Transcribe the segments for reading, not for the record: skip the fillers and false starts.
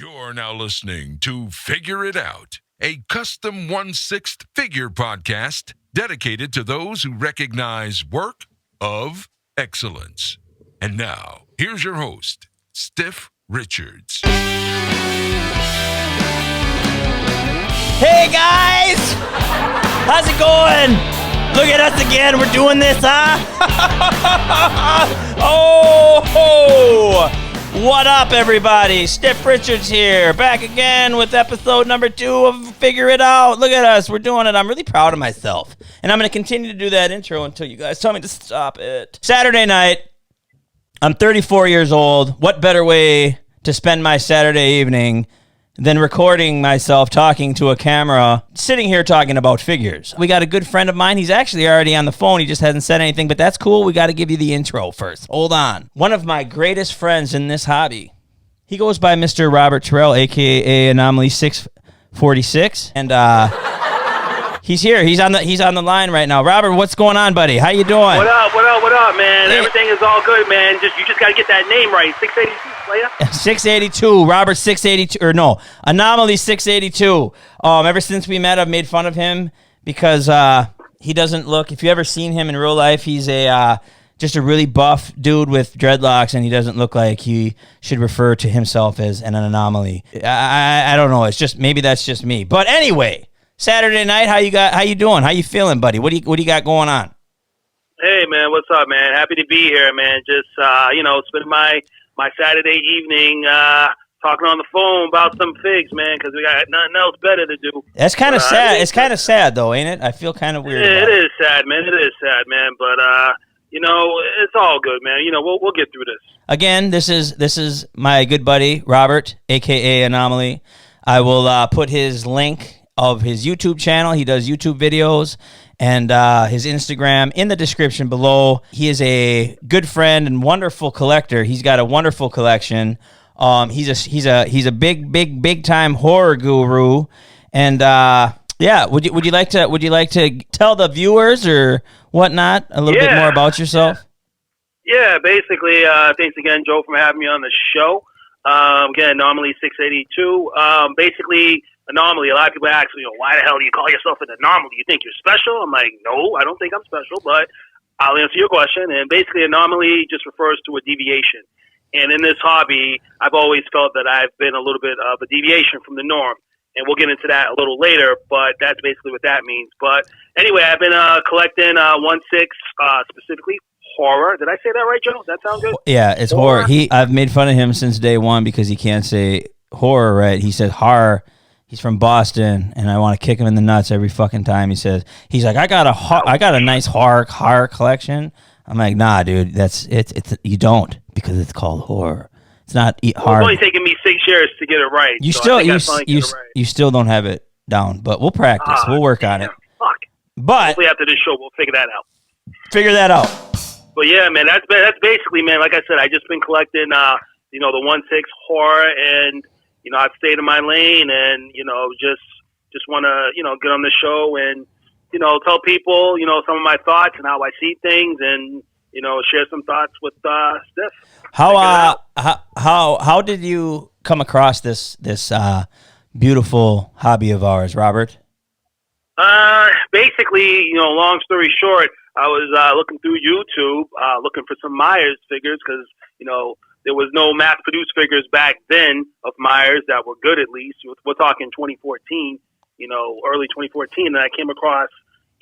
You're now listening to Figure It Out, a custom 1/6 figure podcast dedicated to those who recognize work of excellence. And now, here's your host, Stiff Richards. Hey guys! How's it going? Look at us again. We're doing this, huh? Oh! What up, everybody? Stiff Richards here, back again with episode number 2 of Figure It Out. Look at us. We're doing it. I'm really proud of myself. And I'm going to continue to do that intro until you guys tell me to stop it. Saturday night. I'm 34 years old. What better way to spend my Saturday evening than recording myself talking to a camera, sitting here talking about figures. We got a good friend of mine. He's actually already on the phone. He just hasn't said anything, but that's cool. We got to give you the intro first. Hold on. One of my greatest friends in this hobby. He goes by Mr. Robert Terrell, a.k.a. Anomaly682. And he's here. He's on the line right now. Robert, what's going on, buddy? How you doing? What up, man? Hey. Everything is all good, man. You just got to get that name right. 682, player. 682, Robert 682, or no, Anomaly682. Ever since we met, I've made fun of him because he doesn't look. If you ever seen him in real life, he's just a really buff dude with dreadlocks, and he doesn't look like he should refer to himself as an anomaly. I don't know. It's just maybe that's just me. But anyway, Saturday night, how you doing? How you feeling, buddy? What do you got going on? Hey, man, what's up, man? Happy to be here, man. Just spending my Saturday evening talking on the phone about some figs, man, because we got nothing else better to do. That's kind of sad. It's kind of sad, though, ain't it? I feel kind of weird. It is sad, man. It is sad, man. But it's all good, man. We'll get through this. Again, this is my good buddy Robert, aka Anomaly. I will put his link of his YouTube channel. He does YouTube videos, and his Instagram in the description below. He is a good friend and wonderful collector. He's got a wonderful collection. He's a big time horror guru. And would you like to tell the viewers or whatnot a little bit more about yourself? Yeah, basically, thanks again, Joe, for having me on the show. Again, Anomaly682. Basically, anomaly. A lot of people ask me, why the hell do you call yourself an anomaly? You think you're special? I'm like, no, I don't think I'm special, but I'll answer your question. And basically, anomaly just refers to a deviation. And in this hobby, I've always felt that I've been a little bit of a deviation from the norm. And we'll get into that a little later, but that's basically what that means. But anyway, I've been collecting 1/6, specifically horror. Did I say that right, Joe? Does that sound good? Yeah, it's horror. I've made fun of him since day one because he can't say horror right. He said horror. He's from Boston, and I want to kick him in the nuts every fucking time he says. He's like, I got a nice horror collection. I'm like, nah, dude, it's you don't, because it's called horror. It's not hard. It's only taken me 6 years to get it right. You still don't have it down, but we'll practice. We'll work on it. Fuck. But hopefully after this show, we'll figure that out. But yeah, man, that's basically, man. Like I said, I just been collecting, the 1/6 horror, and I've stayed in my lane, and just want to get on the show and tell people some of my thoughts and how I see things, and share some thoughts with Steph. How did you come across this beautiful hobby of ours, Robert? Basically, long story short, I was looking through YouTube, looking for some Myers figures because there was no mass-produced figures back then of Myers that were good, at least. We're talking 2014, early 2014, and I came across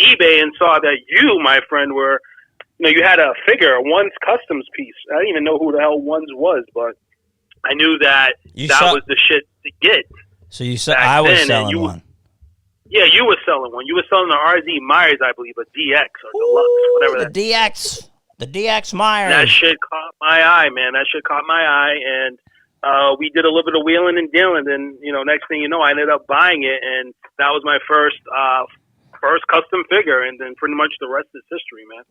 eBay and saw that you, my friend, were, you had a figure, a Ones Customs piece. I didn't even know who the hell Ones was, but I knew that was the shit to get. So you said I was selling one. Yeah, you were selling one. You were selling an RZ Myers, I believe, a DX or Deluxe, whatever that is. The DX Myers. That shit caught my eye, man. That shit caught my eye, and we did a little bit of wheeling and dealing, and next thing you know, I ended up buying it, and that was my first custom figure, and then pretty much the rest is history, man.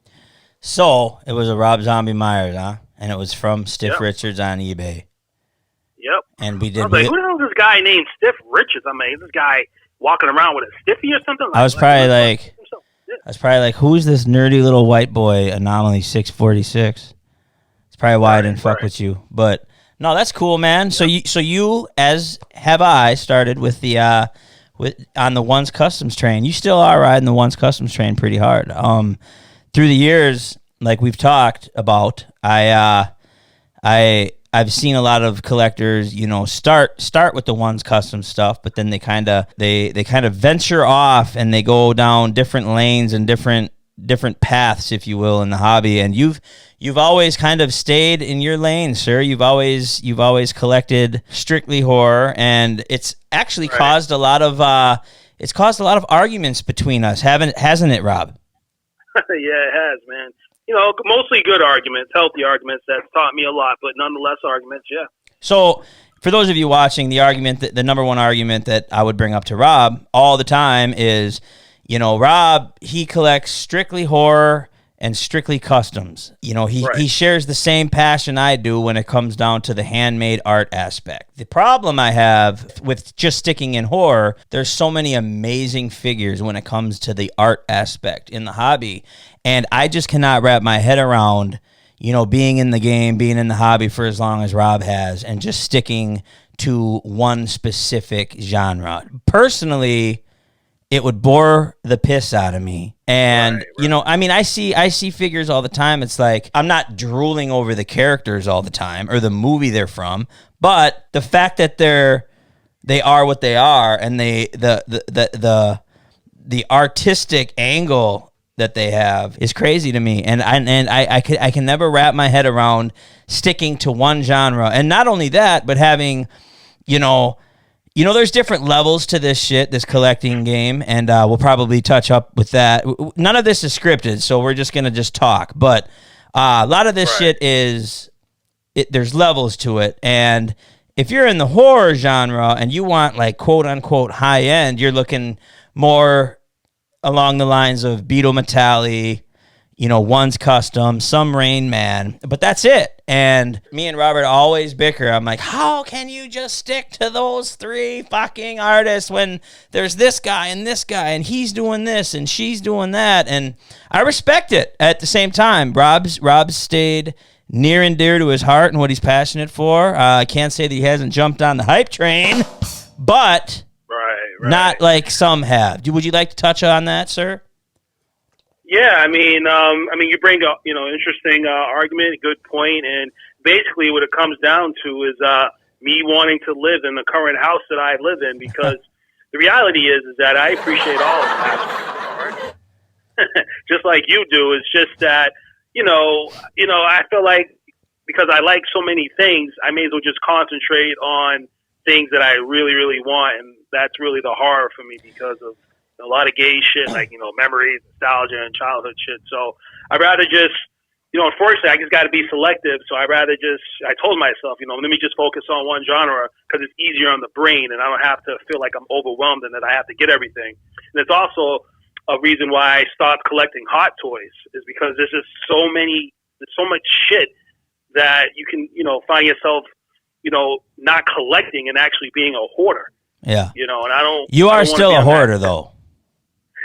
So it was a Rob Zombie Myers, huh? And it was from Stiff Richards on eBay. Yep. And we did. I was like, who the hell is this guy named Stiff Richards? I mean, is this guy walking around with a stiffy or something? I was probably like, who's this nerdy little white boy, Anomaly 646? It's probably why I didn't fuck with you. But No, that's cool, man. Yeah. So you, as have I, started with the on the Ones Customs train. You still are riding the Ones Customs train pretty hard. Through the years, like we've talked about, I've seen a lot of collectors, start with the Ones Custom stuff, but then they kind of venture off and they go down different lanes and different paths, if you will, in the hobby. And you've always kind of stayed in your lane, sir. You've always collected strictly horror, and it's actually caused a lot of arguments between us, hasn't it, Rob? Yeah, it has, man. Mostly good arguments, healthy arguments that's taught me a lot, but nonetheless arguments, yeah. So for those of you watching, the number one argument that I would bring up to Rob all the time is, Rob, he collects strictly horror and strictly customs. He shares the same passion I do when it comes down to the handmade art aspect. The problem I have with just sticking in horror, there's so many amazing figures when it comes to the art aspect in the hobby. And I just cannot wrap my head around, being in the game, being in the hobby for as long as Rob has, and just sticking to one specific genre. Personally, it would bore the piss out of me. And, I see figures all the time. It's like, I'm not drooling over the characters all the time or the movie they're from, but the fact that they are what they are, and the artistic angle that they have is crazy to me. And I can never wrap my head around sticking to one genre. And not only that, but having, there's different levels to this shit, this collecting game, and we'll probably touch up with that. None of this is scripted, so we're just going to just talk. But a lot of this shit there's levels to it. And if you're in the horror genre and you want, like, quote-unquote high-end, you're looking more along the lines of Beetle Metalli, One's Custom, some Rain Man, but that's it. And me and Robert always bicker. I'm like, how can you just stick to those three fucking artists when there's this guy and he's doing this and she's doing that? And I respect it. At the same time, Rob's stayed near and dear to his heart and what he's passionate for. I can't say that he hasn't jumped on the hype train, but not like some have. Would you like to touch on that, sir? Yeah, you bring up, interesting argument, good point, and basically what it comes down to is me wanting to live in the current house that I live in, because the reality is that I appreciate all aspects of art, just like you do. It's just that, I feel like because I like so many things, I may as well just concentrate on things that I really, really want, and that's really the horror for me because of a lot of gay shit, like, memories, nostalgia, and childhood shit. So I'd rather just, unfortunately, I just got to be selective. So I'd rather I told myself, let me just focus on one genre because it's easier on the brain and I don't have to feel like I'm overwhelmed and that I have to get everything. And it's also a reason why I stopped collecting Hot Toys, is because there's so much shit that you can, find yourself, not collecting and actually being a hoarder. Yeah. And I don't. You are still a hoarder, though.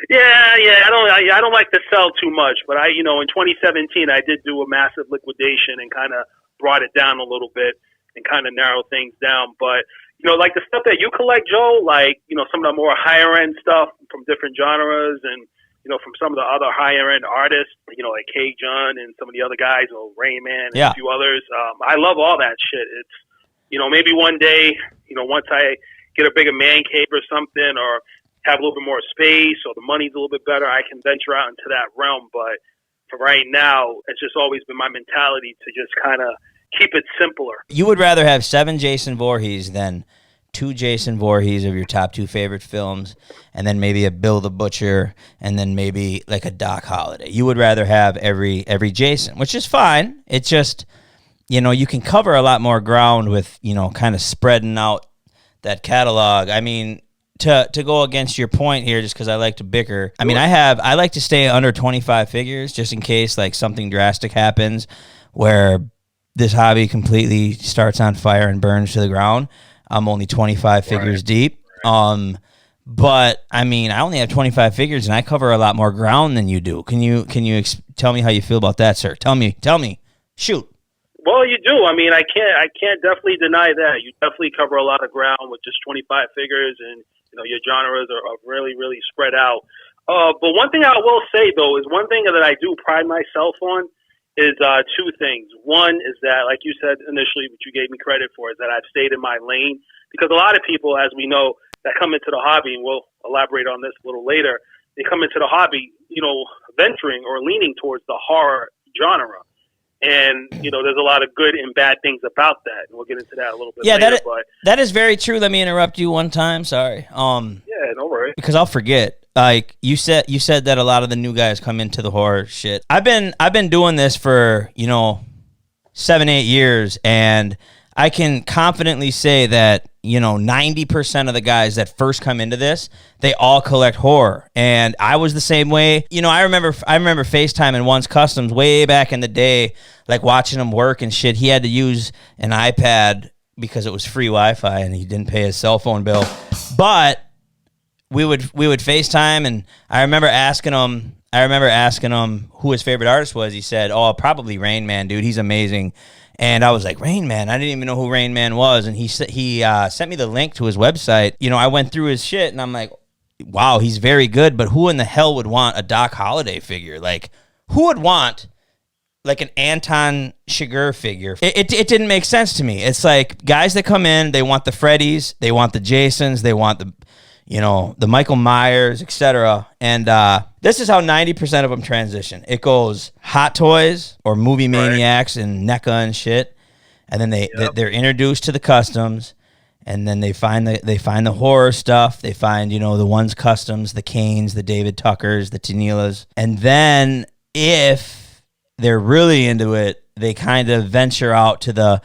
Yeah. I don't like to sell too much, but in 2017 I did do a massive liquidation and kind of brought it down a little bit and kind of narrowed things down. But like the stuff that you collect, Joe, like some of the more higher end stuff from different genres and from some of the other higher end artists, like K John and some of the other guys, or Rain Man and a few others. I love all that shit. It's maybe one day, once I get a bigger man cave or something, or have a little bit more space, or the money's a little bit better, I can venture out into that realm. But for right now, it's just always been my mentality to just kind of keep it simpler. You would rather have 7 Jason Voorhees than 2 Jason Voorhees of your top 2 favorite films, and then maybe a Bill the Butcher, and then maybe like a Doc Holliday. You would rather have every Jason, which is fine. It's just, you can cover a lot more ground with, kind of spreading out that catalog. To go against your point here, just because I like to bicker. I like to stay under 25 figures just in case like something drastic happens where this hobby completely starts on fire and burns to the ground. I'm only 25 figures deep. But I only have 25 figures and I cover a lot more ground than you do. Can you tell me how you feel about that, sir? Tell me. Shoot. Well, you do. I mean, I can't definitely deny that. You definitely cover a lot of ground with just 25 figures, and your genres are really, really spread out. But one thing I will say though is one thing that I do pride myself on is two things. One is that, like you said initially, which you gave me credit for, is that I've stayed in my lane, because a lot of people, as we know, that come into the hobby, and we'll elaborate on this a little later, they come into the hobby, venturing or leaning towards the horror genre. And, there's a lot of good and bad things about that. And we'll get into that a little bit later. That is very true. Let me interrupt you one time. Sorry. Yeah, no worries. Because I'll forget. Like you said that a lot of the new guys come into the horror shit. I've been doing this for, 7-8 years, and I can confidently say that, 90% of the guys that first come into this, they all collect horror. And I was the same way. I remember FaceTiming Once Customs way back in the day, like watching him work and shit. He had to use an iPad because it was free Wi-Fi and he didn't pay his cell phone bill. But we would FaceTime, and I remember asking him who his favorite artist was. He said, "Oh, probably Rain Man, dude. He's amazing." And I was like, Rain Man? I didn't even know who Rain Man was. And he sent me the link to his website. I went through his shit, and I'm like, wow, he's very good. But who in the hell would want a Doc Holliday figure? Like, who would want like an Anton Chigurh figure? It didn't make sense to me. It's like guys that come in, they want the Freddys, they want the Jasons, they want the Michael Myers, etc. And this is how 90% of them transition. It goes Hot Toys or Movie Maniacs and NECA and shit, and then they're introduced to the customs, and then they find the horror stuff. They find the Once Customs, the Kanes, the David Tuckers, the Tanilas, and then if they're really into it, they kind of venture out to the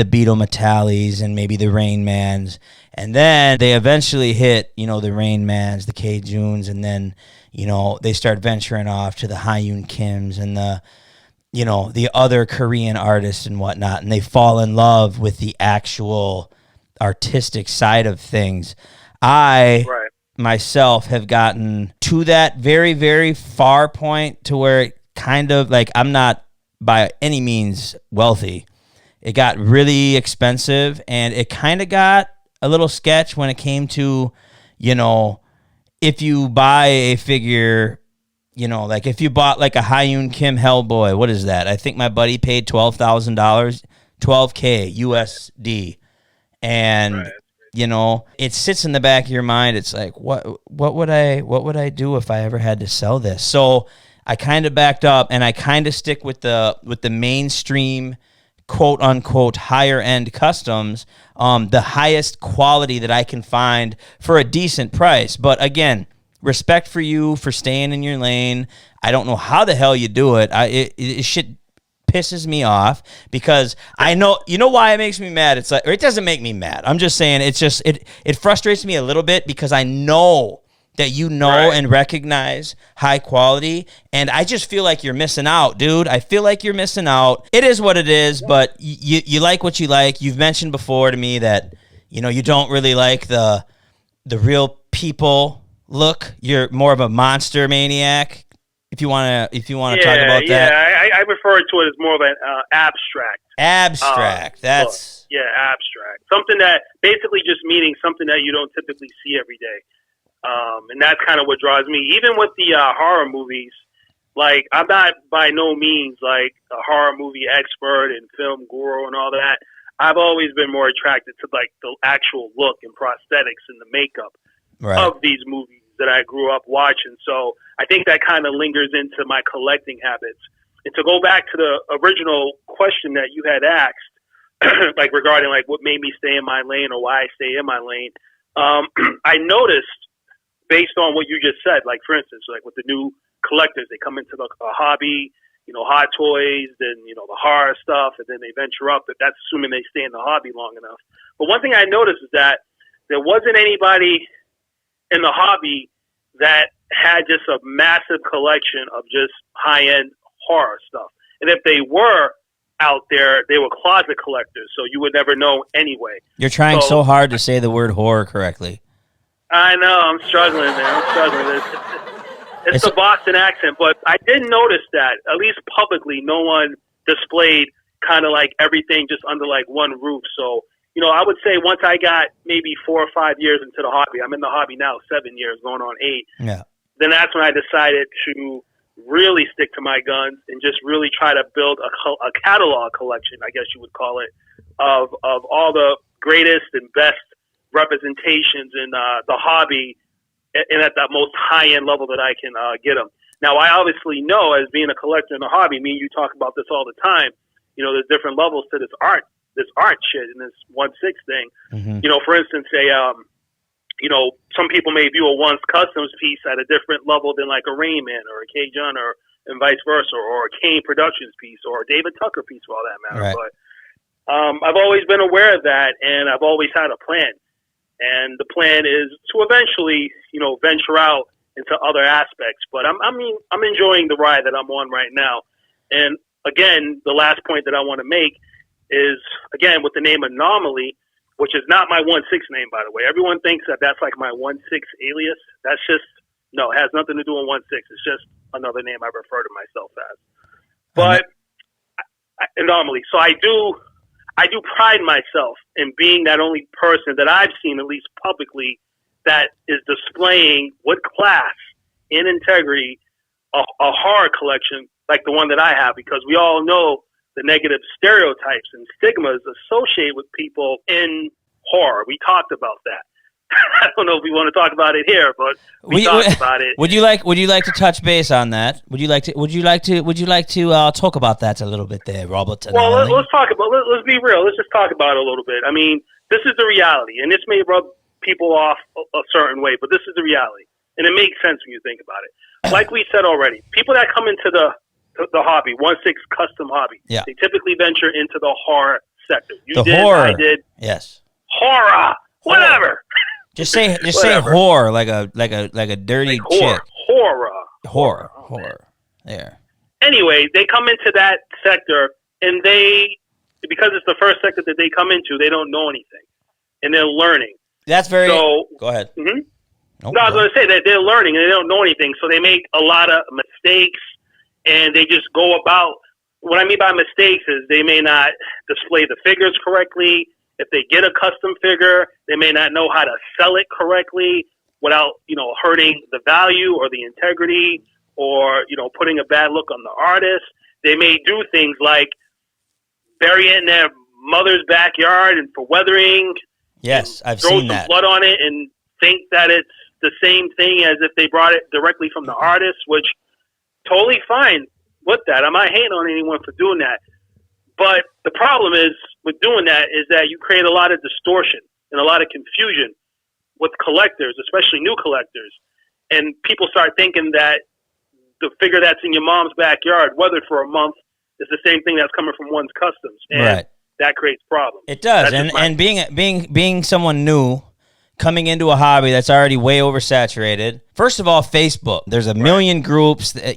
Beetle Metallis and maybe the Rain Mans. And then they eventually hit, the Rain Mans, the K Junes, and then, they start venturing off to the Hyun Kims and the other Korean artists and whatnot, and they fall in love with the actual artistic side of things. I myself have gotten to that very, very far point to where it kind of like, I'm not by any means wealthy. It got really expensive, and it kind of got a little sketch when it came to, if you buy a figure, like if you bought like a Hyun Kim Hellboy, what is that? I think my buddy paid $12,000, $12K USD. And, it sits in the back of your mind. It's like, what would I do if I ever had to sell this? So I kind of backed up, and I kind of stick with the mainstream, quote unquote, higher end customs, the highest quality that I can find for a decent price. But again, respect for you for staying in your lane. I don't know how the hell you do it. It shit pisses me off because I know, why it makes me mad. It's like, or it doesn't make me mad. I'm just saying it frustrates me a little bit because I know that and recognize high quality, and I just feel like you're missing out, dude. I feel like you're missing out. It is what it is, but you like what you like. You've mentioned before to me that you don't really like the real people look. You're more of a monster maniac. If you want to talk about that. Yeah, I refer to it as more of an abstract. Abstract. That's look. Yeah, abstract. Something that basically just meaning something that you don't typically see every day. And that's kind of what draws me. Even with the horror movies, like I'm not by no means like a horror movie expert and film guru and all that. I've always been more attracted to like the actual look and prosthetics and the makeup of these movies that I grew up watching. So I think that kind of lingers into my collecting habits. And to go back to the original question that you had asked, like regarding like what made me stay in my lane or why I stay in my lane, I noticed, based on what you just said, like for instance, like with the new collectors, they come into the hobby, Hot Toys, then, the horror stuff, and then they venture up, but that's assuming they stay in the hobby long enough. But one thing I noticed is that there wasn't anybody in the hobby that had just a massive collection of just high-end horror stuff. And if they were out there, they were closet collectors, so you would never know anyway. You're trying so hard to say the word horror correctly. I know, I'm struggling, man. I'm struggling. It's the Boston accent, but I did notice that, at least publicly, no one displayed kind of like everything just under like one roof. So, I would say once I got maybe 4 or 5 years into the hobby, I'm in the hobby now 7 years, going on 8. Yeah. Then that's when I decided to really stick to my guns and just really try to build a catalog collection, I guess you would call it, of all the greatest and best representations in the hobby and at that most high-end level that I can get them. Now, I obviously know, as being a collector in the hobby, me and you talk about this all the time, there's different levels to this art shit and this 1/6 thing. Mm-hmm. For instance, some people may view a Once Customs piece at a different level than like a Rain Man or a K-John and vice versa, or a Kane Productions piece or a David Tucker piece for all that matter. Right. But I've always been aware of that, and I've always had a plan. And the plan is to eventually, venture out into other aspects. But I'm enjoying the ride that I'm on right now. And again, the last point that I want to make is, again, with the name Anomaly, which is not my 1/6 name, by the way. Everyone thinks that that's like my 1/6 alias. That's just, no, it has nothing to do with 1/6. It's just another name I refer to myself as. But Anomaly. So I do pride myself in being that only person that I've seen, at least publicly, that is displaying with class and integrity a horror collection like the one that I have, because we all know the negative stereotypes and stigmas associated with people in horror. We talked about that. I don't know if we want to talk about it here, but we talked about it. Would you like to touch base on that? Would you like to talk about that a little bit there, Robert? Well, let's talk about. Let's be real. Let's just talk about it a little bit. I mean, this is the reality, and this may rub people off a certain way, but this is the reality, and it makes sense when you think about it. Like we said already, people that come into the hobby, 1/6 custom hobby, they typically venture into the horror sector. Horror. I did. Yes. Horror. Whatever. Just say whore, like a dirty like chick. Horror. There. Anyway, they come into that sector, and because it's the first sector that they come into, they don't know anything, and they're learning. That's very. So, go ahead. Mm-hmm. Nope, I was going to say that they're learning and they don't know anything, so they make a lot of mistakes, and they just go about. What I mean by mistakes is they may not display the figures correctly. If they get a custom figure, they may not know how to sell it correctly without, hurting the value or the integrity, or, putting a bad look on the artist. They may do things like bury it in their mother's backyard and for weathering. Yes, I've seen seen that. Throw some that. blood on it and think that it's the same thing as if they brought it directly from the artist, which totally fine with that. I'm not hating on anyone for doing that. But the problem is with doing that is that you create a lot of distortion and a lot of confusion with collectors, especially new collectors. And people start thinking that the figure that's in your mom's backyard, weathered for a month, is the same thing that's coming from one's customs. And right. That creates problems. It does. And being someone new, coming into a hobby that's already way oversaturated. First of all, Facebook. There's a million groups that,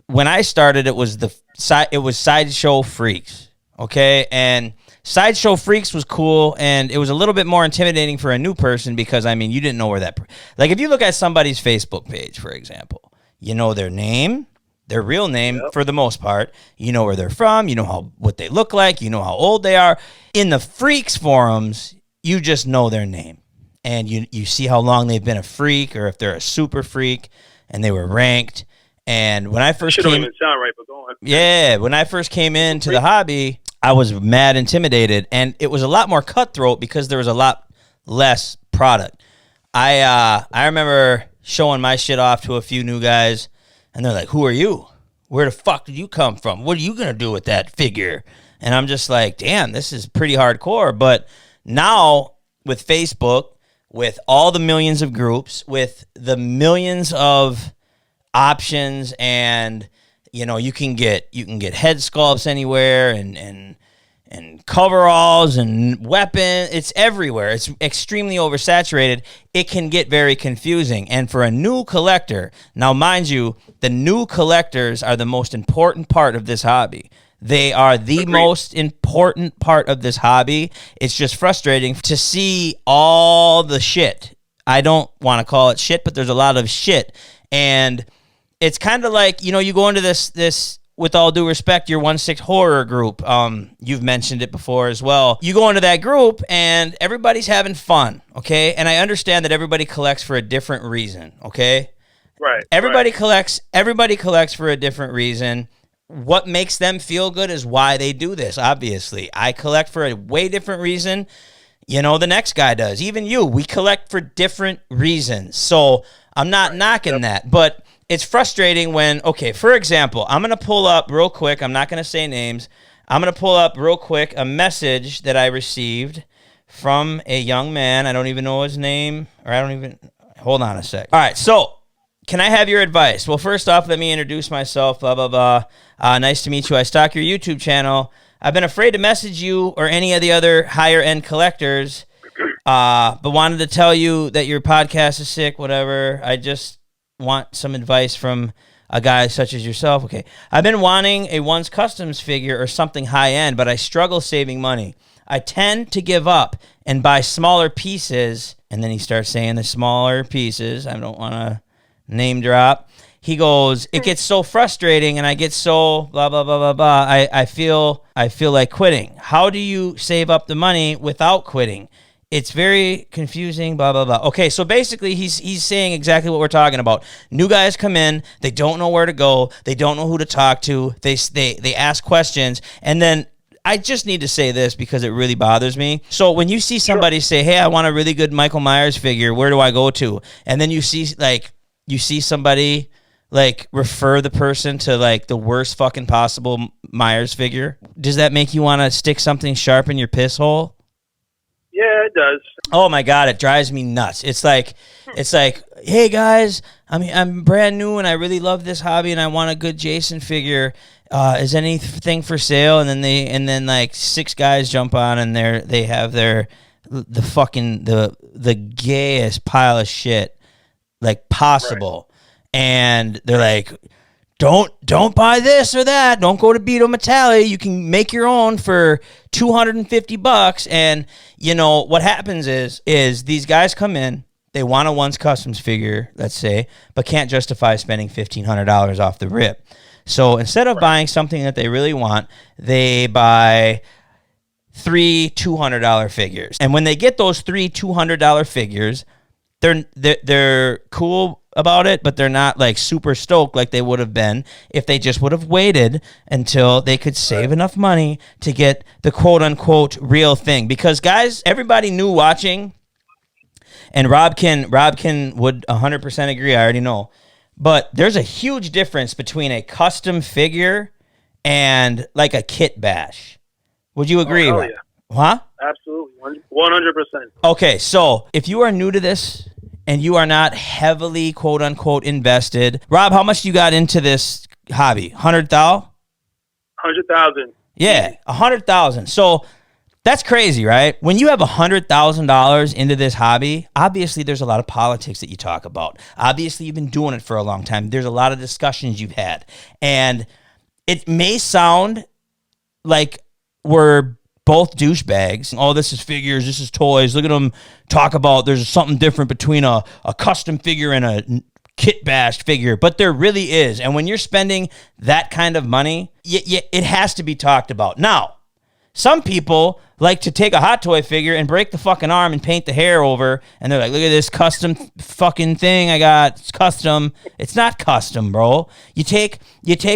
when I started, it was Sideshow Freaks, okay? And Sideshow Freaks was cool, and it was a little bit more intimidating for a new person because, you didn't know where that... Like, if you look at somebody's Facebook page, for example, you know their name, their real name for the most part, you know where they're from, you know what they look like, you know how old they are. In the Freaks forums, you just know their name, and you see how long they've been a freak, or if they're a super freak, and they were ranked. And when I first don't even sound right, but go on. Yeah, when I first came into the hobby, I was mad intimidated, and it was a lot more cutthroat because there was a lot less product. I remember showing my shit off to a few new guys, and they're like, "Who are you? Where the fuck did you come from? What are you gonna do with that figure?" And I'm just like, "Damn, this is pretty hardcore." But now with Facebook, with all the millions of groups, with the millions of options, and you can get head sculpts anywhere, and coveralls and weapons. It's everywhere. It's extremely oversaturated. It can get very confusing. And for a new collector, now mind you, the new collectors are the most important part of this hobby. They are the most important part of this hobby. It's just frustrating to see all the shit. I don't want to call it shit, but there's a lot of shit. And it's kind of like, you go into this with all due respect, your 1/6 horror group. You've mentioned it before as well. You go into that group and everybody's having fun, okay? And I understand that everybody collects for a different reason, okay? Right. Everybody collects for a different reason. What makes them feel good is why they do this, obviously. I collect for a way different reason. The next guy does. Even you. We collect for different reasons. So I'm not knocking that. But it's frustrating when, okay, for example, I'm going to pull up real quick. I'm not going to say names. I'm going to pull up real quick a message that I received from a young man. I don't even know his name. Hold on a sec. All right, so can I have your advice? Well, first off, let me introduce myself, blah, blah, blah. Nice to meet you. I stalk your YouTube channel. I've been afraid to message you or any of the other higher-end collectors, but wanted to tell you that your podcast is sick, whatever. I just want some advice from a guy such as yourself. Okay. I've been wanting a Once Customs figure or something high-end, but I struggle saving money. I tend to give up and buy smaller pieces, and then he starts saying the smaller pieces. I don't want to name drop. He goes, it gets so frustrating and I get so blah, blah, blah, blah, blah. I feel like quitting. How do you save up the money without quitting? It's very confusing, blah, blah, blah. Okay, so basically he's saying exactly what we're talking about. New guys come in, they don't know where to go, they don't know who to talk to, they ask questions, and then I just need to say this because it really bothers me. So when you see somebody say, hey, I want a really good Michael Myers figure, where do I go to? And then you see somebody refer the person to the worst fucking possible Myers figure. Does that make you want to stick something sharp in your piss hole? Yeah, it does. Oh my God, it drives me nuts. It's like, hey guys, I'm brand new and I really love this hobby and I want a good Jason figure. Is anything for sale? And then 6 guys jump on and they have the gayest pile of shit possible. Right. And they're like, don't buy this or that. Don't go to Beto Metalli. You can make your own for $250. And what happens is these guys come in, they want a Once Customs figure, let's say, but can't justify spending $1,500 off the rip. So instead of buying something that they really want, they buy 3 $200 figures. And when they get those 3 $200 figures, they're cool about it, but they're not super stoked like they would have been if they just would have waited until they could save enough money to get the quote unquote real thing. Because guys, everybody knew watching, and Rob would 100% agree, I already know. But there's a huge difference between a custom figure and a kit bash. Would you agree? Oh, yeah. Huh? Absolutely. 100%. Okay, so if you are new to this and you are not heavily, quote unquote, invested, Rob, how much you got into this hobby? 100,000? 100,000. Yeah, 100,000. So that's crazy, right? When you have $100,000 into this hobby, obviously there's a lot of politics that you talk about. Obviously you've been doing it for a long time. There's a lot of discussions you've had. And it may sound like we're both douchebags. Oh, this is figures, this is toys. Look at them talk about there's something different between a custom figure and a kit bashed figure, but there really is. And when you're spending that kind of money, it has to be talked about. Now, some people like to take a Hot Toy figure and break the fucking arm and paint the hair over, and they're like, look at this custom fucking thing I got. It's custom. It's not custom, bro. You take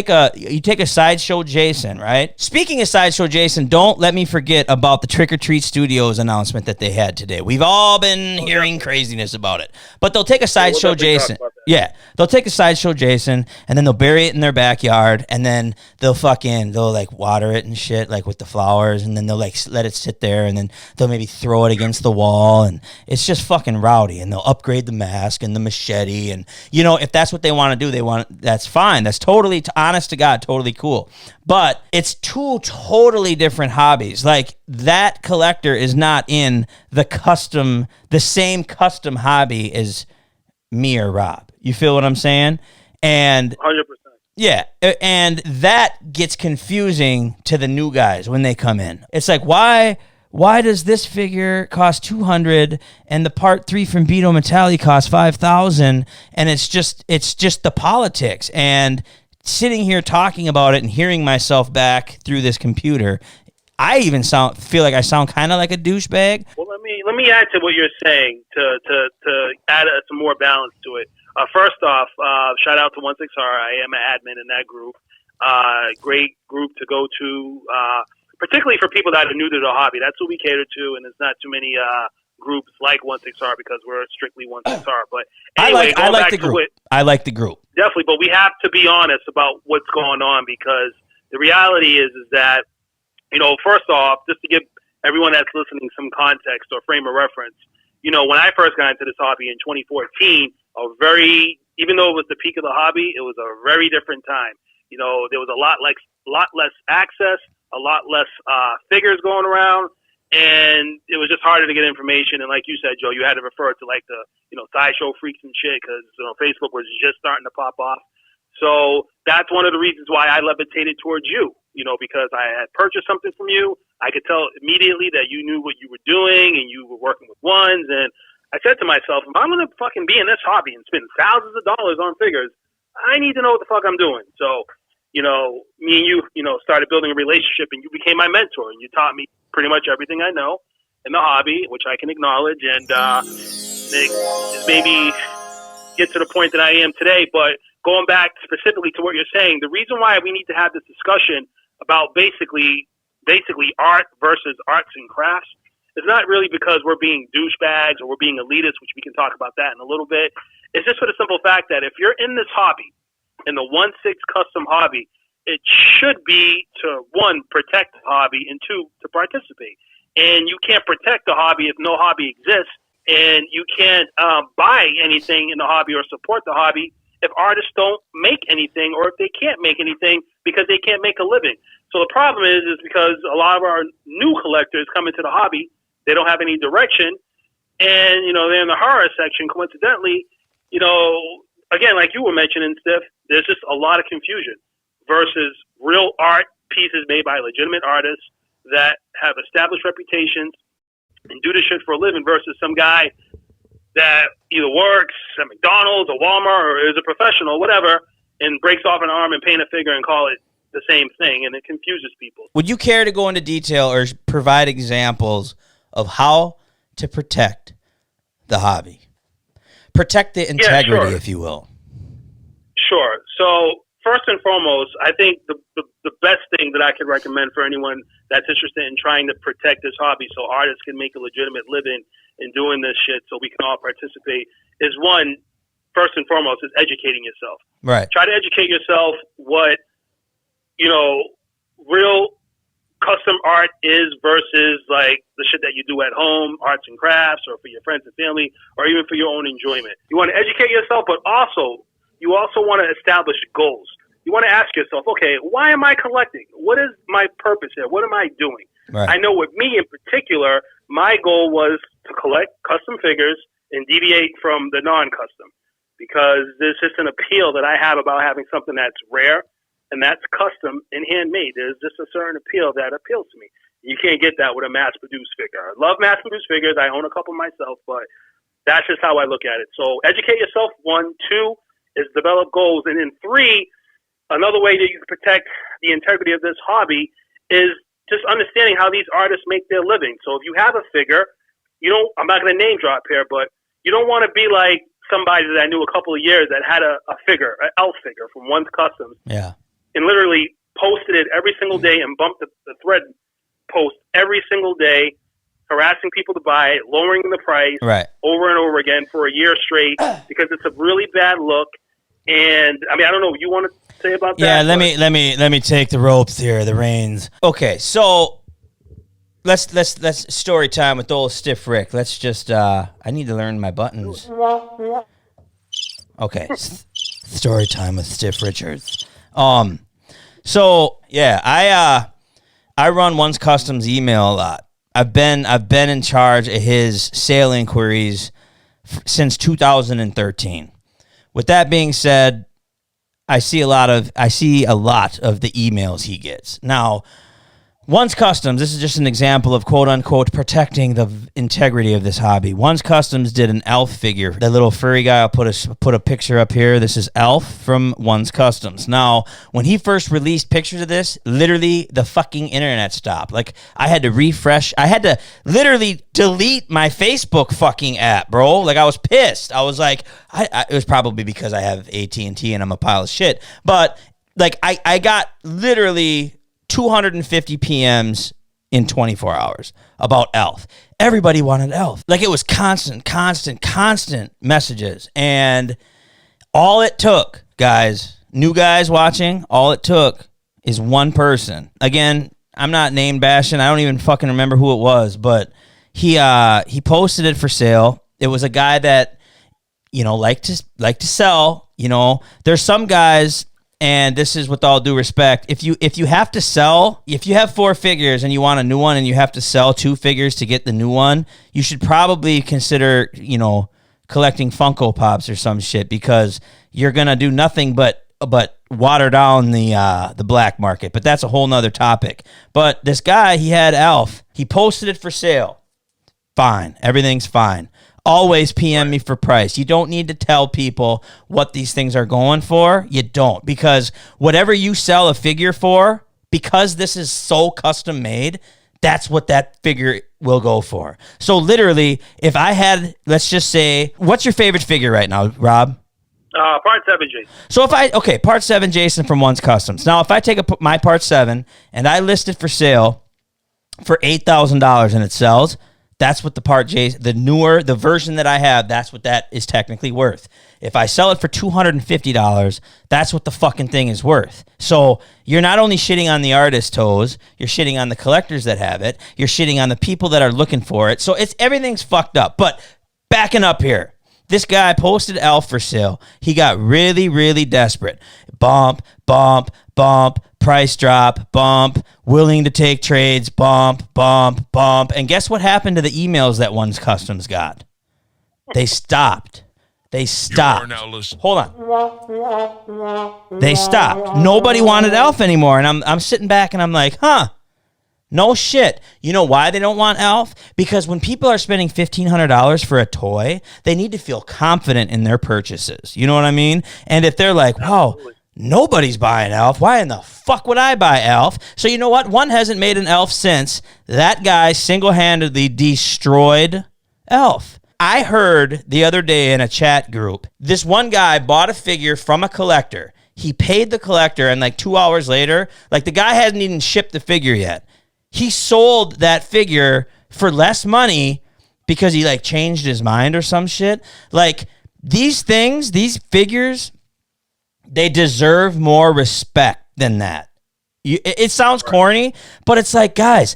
a Sideshow Jason, right? Speaking of Sideshow Jason, don't let me forget about the Trick or Treat Studios announcement that they had today. We've all been hearing craziness about it. But they'll take a Sideshow Jason. Yeah, they'll take a Sideshow Jason, and then they'll bury it in their backyard, and then they'll water it and shit, with the flowers, and then they'll let it sit there, and then they'll maybe throw it against the wall, and it's just fucking rowdy. And they'll upgrade the mask and the machete, and if that's what they want to do, that's fine. That's totally, honest to God, totally cool. But it's 2 totally different hobbies. That collector is not in the same custom hobby as me or Rob. You feel what I'm saying? And 100%. Yeah, and that gets confusing to the new guys when they come in. It's like, why does this figure cost $200 and the part 3 from Beto Metalli cost $5,000? And it's just the politics. And sitting here talking about it and hearing myself back through this computer, I even feel like I sound kind of like a douchebag. Well, let me add to what you're saying to add some more balance to it. First off, shout out to 16R. I am an admin in that group. Great group to go to, particularly for people that are new to the hobby. That's what we cater to, and there's not too many groups like 16R because we're strictly 16R. But anyway, I like the group. I like the group. Definitely, but we have to be honest about what's going on, because the reality is that, first off, just to give everyone that's listening some context or frame of reference, when I first got into this hobby in 2014, even though it was the peak of the hobby, it was a very different time. There was a lot less access, a lot less figures going around, and it was just harder to get information. And like you said, Joe, you had to refer to like the sideshow freaks and shit, because Facebook was just starting to pop off. So that's one of the reasons why I levitated towards you, because I had purchased something from you. I could tell immediately that you knew what you were doing and you were working with ones. And I said to myself, if I'm going to fucking be in this hobby and spend thousands of dollars on figures, I need to know what the fuck I'm doing. So, me and you, started building a relationship, and you became my mentor, and you taught me pretty much everything I know in the hobby, which I can acknowledge. And it made me get to the point that I am today. But going back specifically to what you're saying, the reason why we need to have this discussion about basically art versus arts and crafts is not really because we're being douchebags or we're being elitists, which we can talk about that in a little bit. It's just for the simple fact that if you're in this hobby, in the 1/6 custom hobby, it should be to, one, protect the hobby, and two, to participate. And you can't protect the hobby if no hobby exists, and you can't buy anything in the hobby or support the hobby if artists don't make anything, or if they can't make anything because they can't make a living. So the problem is because a lot of our new collectors come into the hobby, they don't have any direction, and they're in the horror section. Coincidentally, again, like you were mentioning, Stiff, there's just a lot of confusion versus real art pieces made by legitimate artists that have established reputations and do this shit for a living, versus some guy that either works at McDonald's or Walmart or is a professional, whatever, and breaks off an arm and paint a figure and call it the same thing, and it confuses people. Would you care to go into detail or provide examples of how to protect the hobby? Protect the integrity, if you will. Sure. So first and foremost, I think the best thing that I could recommend for anyone that's interested in trying to protect this hobby so artists can make a legitimate living in doing this shit so we can all participate is, one, first and foremost, is educating yourself. Right. Try to educate yourself what, real custom art is versus like the shit that you do at home, arts and crafts, or for your friends and family, or even for your own enjoyment. You want to educate yourself, but you also want to establish goals. You want to ask yourself, okay, why am I collecting? What is my purpose here? What am I doing? Right. I know with me in particular, my goal was to collect custom figures and deviate from the non-custom, because there's just an appeal that I have about having something that's rare and that's custom and handmade. There's just a certain appeal that appeals to me. You can't get that with a mass-produced figure. I love mass-produced figures. I own a couple myself, but that's just how I look at it. So educate yourself, one. Two is develop goals. And then three, another way that you can protect the integrity of this hobby is just understanding how these artists make their living. So if you have a figure, I'm not going to name drop here, but you don't want to be like somebody that I knew a couple of years that had a figure, an elf figure from One's Customs. Yeah. And literally posted it every single day and bumped the thread post every single day, harassing people to buy it, lowering the price over and over again for a year straight, because it's a really bad look. And I mean, I don't know what you want to say about that. Yeah, let me take the ropes here, the reins. Okay, so let's story time with old Stiff Rick. Let's just I need to learn my buttons. Okay, story time with Stiff Richards. So yeah, I run One's Customs email a lot. I've been in charge of his sale inquiries since 2013. With that being said, I see a lot of the emails he gets. Now, One's Customs, this is just an example of quote-unquote protecting the integrity of this hobby. One's Customs did an elf figure. That little furry guy, I'll put a picture up here. This is Elf from One's Customs. Now, when he first released pictures of this, literally the fucking internet stopped. Like, I had to refresh. I had to literally delete my Facebook fucking app, bro. Like, I was pissed. I was like, it was probably because I have AT&T and I'm a pile of shit. But, like, I got literally 250 PMs in 24 hours about Elf. Everybody wanted Elf. Like, it was constant messages. And all it took, guys, new guys watching, all it took is one person. Again, I'm not name bashing. I don't even fucking remember who it was, but he posted it for sale. It was a guy that, like to sell. There's some guys, and this is with all due respect, if you have to sell, if you have 4 figures and you want a new one and you have to sell 2 figures to get the new one, you should probably consider, collecting Funko Pops or some shit, because you're gonna do nothing but water down the black market. But that's a whole nother topic. But this guy, he had Elf. He posted it for sale. Fine. Everything's fine. Always PM me for price. You don't need to tell people what these things are going for. You don't, because whatever you sell a figure for, because this is so custom made, that's what that figure will go for. So literally, if I had, let's just say, what's your favorite figure right now, Rob? Part 7, Jason. So Part 7 Jason from One's Customs. Now, if I take my Part 7 and I list it for sale for $8,000 and it sells, that's what the version that I have, that's what that is technically worth. If I sell it for $250, that's what the fucking thing is worth. So you're not only shitting on the artist's toes, you're shitting on the collectors that have it, you're shitting on the people that are looking for it. So everything's fucked up. But backing up here, this guy posted Elf for sale. He got really, really desperate. Bump, price drop, bump, willing to take trades, bump. And guess what happened to the emails that One's Customs got? They stopped. Hold on. They stopped. Nobody wanted Elf anymore. And I'm sitting back and I'm like, no shit. You know why they don't want Elf? Because when people are spending $1,500 for a toy, they need to feel confident in their purchases. You know what I mean? And if they're like, wow, nobody's buying Elf, why in the fuck would I buy Elf? So you know what? One hasn't made an Elf since that guy single-handedly destroyed Elf. I heard the other day in a chat group, this one guy bought a figure from a collector. He paid the collector, and like 2 hours later, like the guy hasn't even shipped the figure yet. He sold that figure for less money because he like changed his mind or some shit. Like these things, these figures, they deserve more respect than that. It sounds corny, but it's like, guys,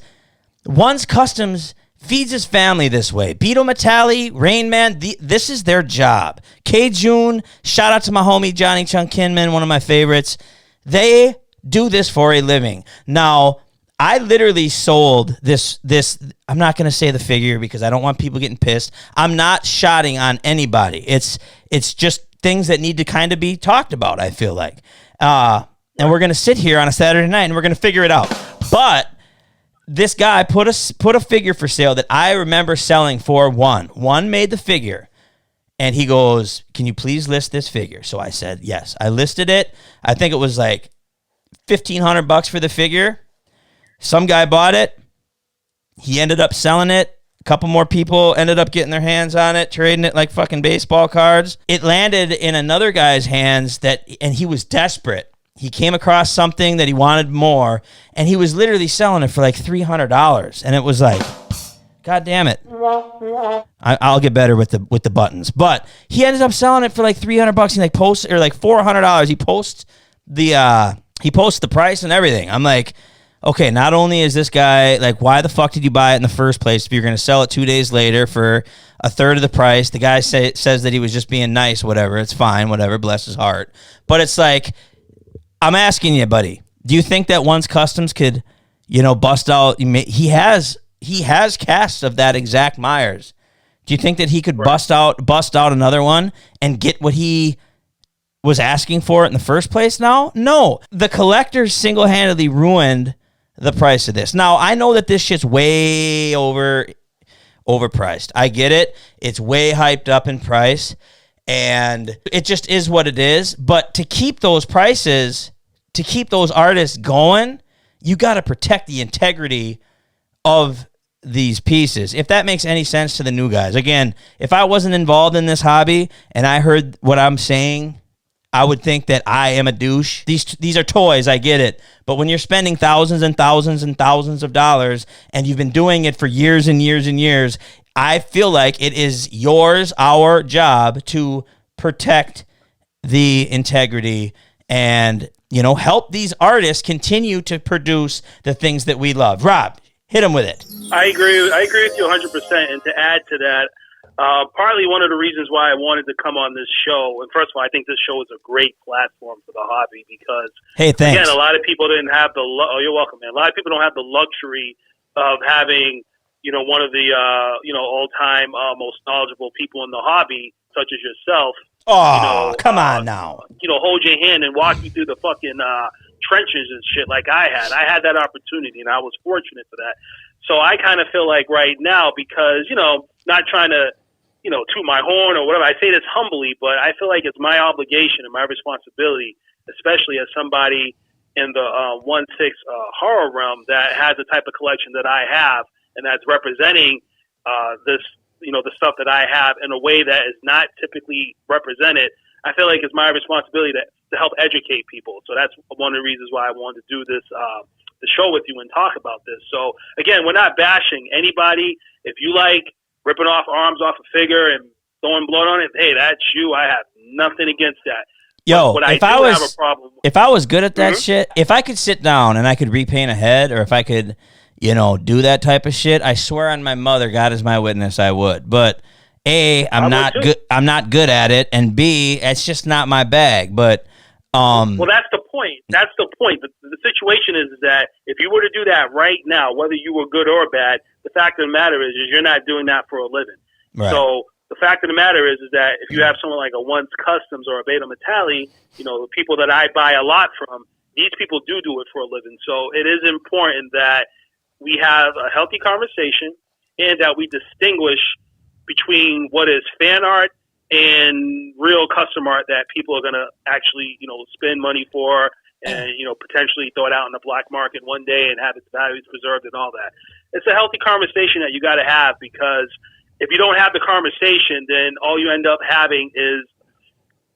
One's Customs feeds his family this way. Beetle Metalli, Rain Man, this is their job. K June, shout out to my homie Johnny Chung Kinman, one of my favorites. They do this for a living. Now, I literally sold this. I'm not going to say the figure because I don't want people getting pissed. I'm not shotting on anybody. It's just things that need to kind of be talked about, I feel like. And we're going to sit here on a Saturday night and we're going to figure it out. But this guy put a figure for sale that I remember selling for one. One made the figure. And he goes, can you please list this figure? So I said, yes. I listed it. I think it was like $1,500 for the figure. Some guy bought it. He ended up selling it. A couple more people ended up getting their hands on it, trading it like fucking baseball cards. It landed in another guy's hands and he was desperate. He came across something that he wanted more, and he was literally selling it for like $300. And it was like, God damn it. I'll get better with the buttons. But he ended up selling it for like $300. He like posts, or like $400. He posts the price and everything. I'm like, okay, not only is this guy, like, why the fuck did you buy it in the first place if you're going to sell it 2 days later for a third of the price? The guy says that he was just being nice, whatever. It's fine, whatever, bless his heart. But it's like, I'm asking you, buddy, do you think that One's Customs could, bust out? He has casts of that exact Myers. Do you think that he could bust out another one and get what he was asking for it in the first place now? No. The collectors single-handedly ruined the price of this. Now, I know that this shit's way overpriced. I get it. It's way hyped up in price, and it just is what it is. But to keep those prices, to keep those artists going, you got to protect the integrity of these pieces. If that makes any sense to the new guys. Again, if I wasn't involved in this hobby and I heard what I'm saying, I would think that I am a douche. These are toys, I get it. But when you're spending thousands and thousands and thousands of dollars and you've been doing it for years and years and years, I feel like it is our job to protect the integrity and, help these artists continue to produce the things that we love. Rob, hit him with it. I agree with you 100%. And to add to that, partly one of the reasons why I wanted to come on this show, and first of all, I think this show is a great platform for the hobby because, hey, thanks. Again, a lot of people didn't have you're welcome, man. A lot of people don't have the luxury of having, one of the, all-time most knowledgeable people in the hobby, such as yourself. Oh, come on now. Hold your hand and walk you through the fucking trenches and shit like I had. I had that opportunity, and I was fortunate for that. So I kind of feel like right now, because, not trying to, toot my horn or whatever. I say this humbly, but I feel like it's my obligation and my responsibility, especially as somebody in the 1/6 horror realm that has the type of collection that I have and that's representing this, the stuff that I have in a way that is not typically represented. I feel like it's my responsibility to help educate people. So that's one of the reasons why I wanted to do this, the show with you and talk about this. So again, we're not bashing anybody. If you like ripping off arms off a figure and throwing blood on it, hey, that's you. I have nothing against that. Yo, but if I was good at that shit, if I could sit down and I could repaint a head, or if I could, do that type of shit, I swear on my mother, God is my witness, I would. But A, I'm not good. I'm not good at it, and B, it's just not my bag. But well, that's the point. That's the point. The situation is that if you were to do that right now, whether you were good or bad, the fact of the matter is you're not doing that for a living. Right. So the fact of the matter is that if you have someone like a Once Customs or a Beta Metalli, the people that I buy a lot from, these people do it for a living. So it is important that we have a healthy conversation and that we distinguish between what is fan art and real custom art that people are going to actually, spend money for and, potentially throw it out in the black market one day and have its values preserved and all that. It's a healthy conversation that you got to have, because if you don't have the conversation, then all you end up having is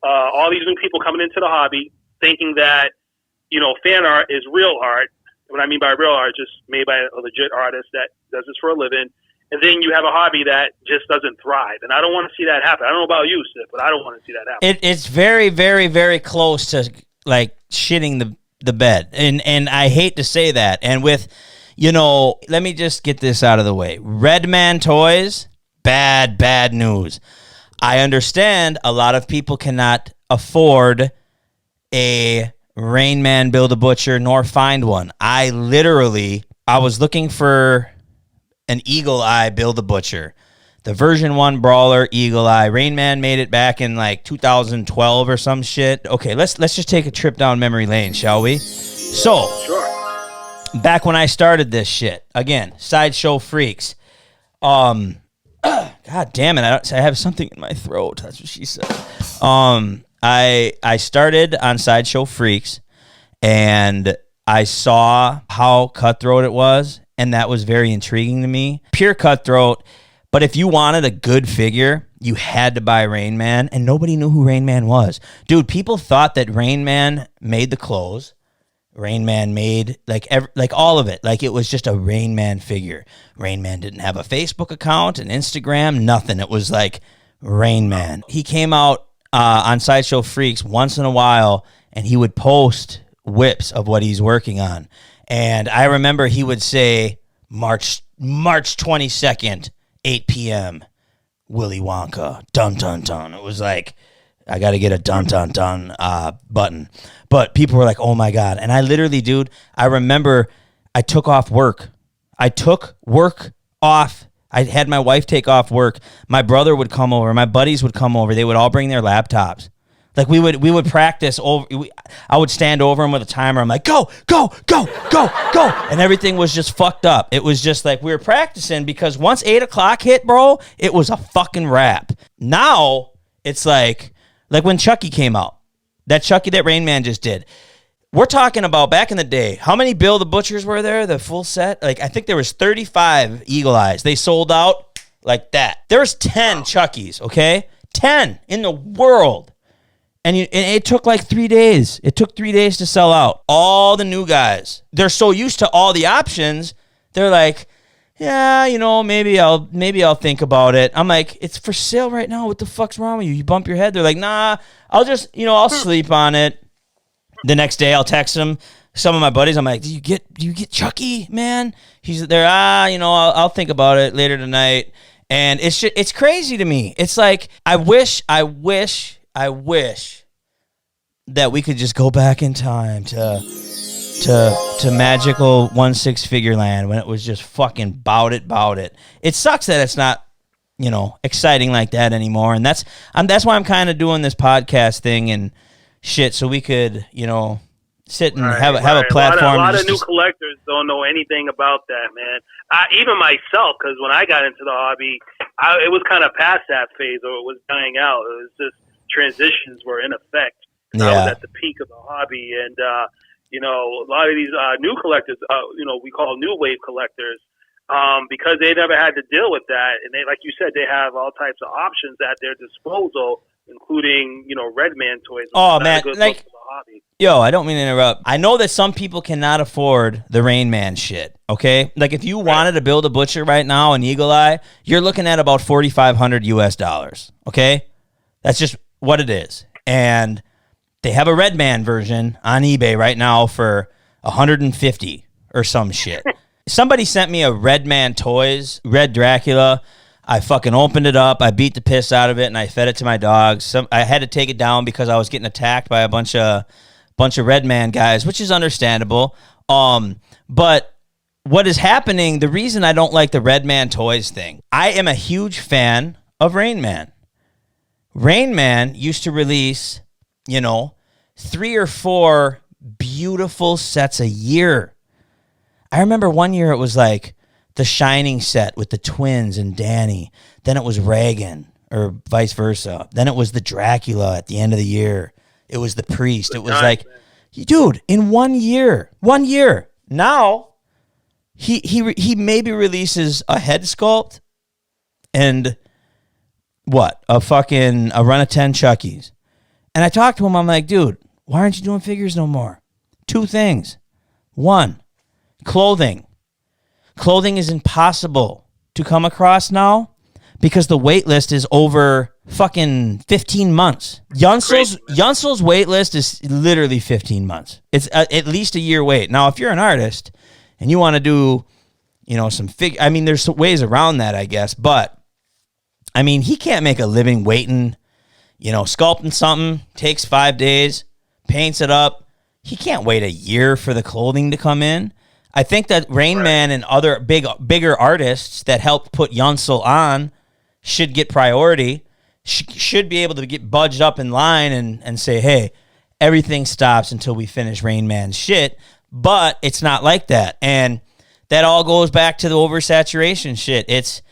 all these new people coming into the hobby thinking that, fan art is real art. What I mean by real art, just made by a legit artist that does this for a living. And then you have a hobby that just doesn't thrive. And I don't want to see that happen. I don't know about you, Sid, but I don't want to see that happen. It's very, very, very close to, like, shitting the bed. And I hate to say that. And with, let me just get this out of the way. Redman Toys, bad news. I understand a lot of people cannot afford a Rain Man Build-A-Butcher nor find one. I was looking for an Eagle Eye Build-A-Butcher. The version 1 Brawler Eagle Eye. Rain Man made it back in like 2012 or some shit. Okay, let's just take a trip down memory lane, shall we? So, sure. Back when I started this shit, again, Sideshow Freaks. God damn it, I have something in my throat. That's what she said. I started on Sideshow Freaks, and I saw how cutthroat it was, and that was very intriguing to me. Pure cutthroat, but if you wanted a good figure, you had to buy Rain Man, and nobody knew who Rain Man was. Dude, people thought that Rain Man made the clothes. Rain Man made, like all of it. Like, it was just a Rain Man figure. Rain Man didn't have a Facebook account, an Instagram, nothing. It was like Rain Man. He came out on Sideshow Freaks once in a while, and he would post whips of what he's working on. And I remember he would say, March 22nd, 8 p.m., Willy Wonka, dun, dun, dun. It was like, I got to get a dun, dun, dun button. But people were like, oh, my God. And I literally, dude, I remember I took off work. I took work off. I had my wife take off work. My brother would come over. My buddies would come over. They would all bring their laptops. Like we would practice over. I would stand over him with a timer. I'm like, go, go, go, go, go, and everything was just fucked up. It was just like we were practicing because once 8 o'clock hit, bro, it was a fucking wrap. Now it's like when Chucky came out, that Chucky that Rain Man just did. We're talking about back in the day. How many Bill the Butchers were there? The full set? Like I think there was 35 Eagle Eyes. They sold out like that. There was 10 Chuckies. Okay, 10 in the world. And it took like 3 days. It took 3 days to sell out. All the new guys, they're so used to all the options. They're like, yeah, maybe I'll think about it. I'm like, it's for sale right now. What the fuck's wrong with you? You bump your head. They're like, nah, I'll just, I'll sleep on it. The next day, I'll text them. Some of my buddies, I'm like, do you get Chucky, man? He's there. I'll think about it later tonight. And it's crazy to me. It's like I wish that we could just go back in time to magical 1/6 figure land when it was just fucking bout it. It sucks that it's not, exciting like that anymore. And that's why I'm kind of doing this podcast thing and shit, so we could, sit and have a platform. A lot of new collectors don't know anything about that, man. Even myself, because when I got into the hobby, it was kind of past that phase, or it was dying out. It was just transitions were in effect. I was at the peak of the hobby, and a lot of these new collectors, we call new wave collectors, because they never had to deal with that, and they, like you said, they have all types of options at their disposal, including Red Man toys. Oh man, like, yo, I don't mean to interrupt. I know that some people cannot afford the Rain Man shit. Okay, like if you wanted to build a Butcher right now in Eagle Eye, you're looking at about $4,500 US. Okay, that's just what it is, and they have a Red Man version on eBay right now for $150 or some shit. Somebody sent me a Red Man Toys, Red Dracula. I fucking opened it up. I beat the piss out of it, and I fed it to my dogs. I had to take it down because I was getting attacked by a bunch of Red Man guys, which is understandable. But what is happening, the reason I don't like the Red Man Toys thing, I am a huge fan of Rain Man. Rain Man used to release, 3 or 4 beautiful sets a year. I remember one year it was like the Shining set with the twins and Danny. Then it was Reagan, or vice versa. Then it was the Dracula at the end of the year. It was the Priest. It was like, dude, in 1 year. Now, he maybe releases a head sculpt and a run of 10 Chuckies. And I talked to him. I'm like, dude, why aren't you doing figures no more? 2 things. 1, clothing. Clothing is impossible to come across now because the wait list is over fucking 15 months. Yunsel's wait list is literally 15 months. It's at least a year wait. Now, if you're an artist and you want to do, some there's ways around that, I guess. But, he can't make a living waiting, sculpting something, takes 5 days, paints it up. He can't wait a year for the clothing to come in. I think that Rain Man and other bigger artists that helped put Yunsel on should get priority, should be able to get budged up in line and say, hey, everything stops until we finish Rain Man's shit. But it's not like that. And that all goes back to the oversaturation shit. It's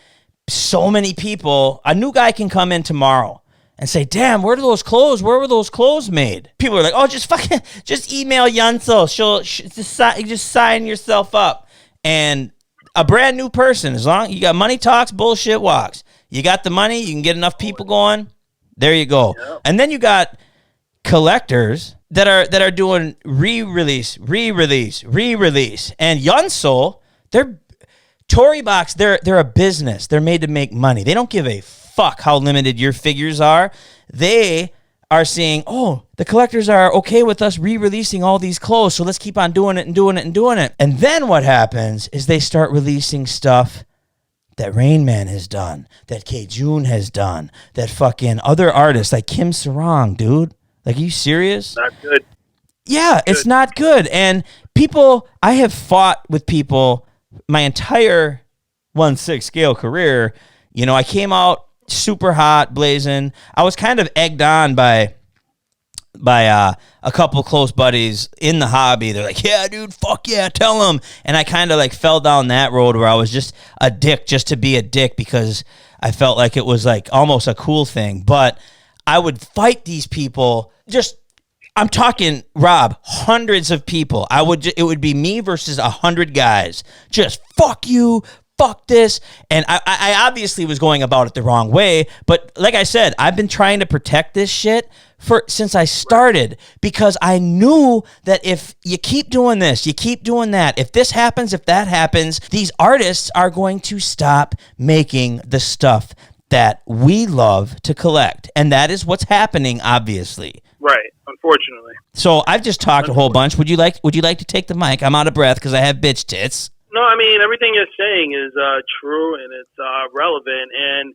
so many people. A new guy can come in tomorrow and say, damn, where are those clothes? Where were those clothes made? People are like, oh, just email Yunsel. She'll just sign yourself up. And a brand new person, as long as you got money talks, bullshit walks. You got the money, you can get enough people going. There you go. Yep. And then you got collectors that are doing re-release. And Yunsel, they're Tory Box, they're a business. They're made to make money. They don't give a fuck how limited your figures are. They are saying, oh, the collectors are okay with us re-releasing all these clothes, so let's keep on doing it. And then what happens is they start releasing stuff that Rain Man has done, that K. June has done, that fucking other artists like Kim Sarong, dude. Like, are you serious? Not good. Yeah, it's not good. And people, I have fought with people my entire 1/6 scale career. I came out super hot, blazing. I was kind of egged on by by a couple close buddies in the hobby. They're like, yeah, dude, fuck yeah, tell them. And I kind of like fell down that road where I was just a dick just to be a dick because I felt like it was like almost a cool thing. But I would fight these people. I'm talking, Rob, hundreds of people. It would be me versus 100 guys. Just fuck you, fuck this. And I obviously was going about it the wrong way. But like I said, I've been trying to protect this shit since I started, because I knew that if you keep doing this, you keep doing that, if this happens, if that happens, these artists are going to stop making the stuff that we love to collect. And that is what's happening, obviously. Right, unfortunately. So I've just talked a whole bunch. Would you like to take the mic? I'm out of breath because I have bitch tits. No, I mean, everything you're saying is true and it's relevant. And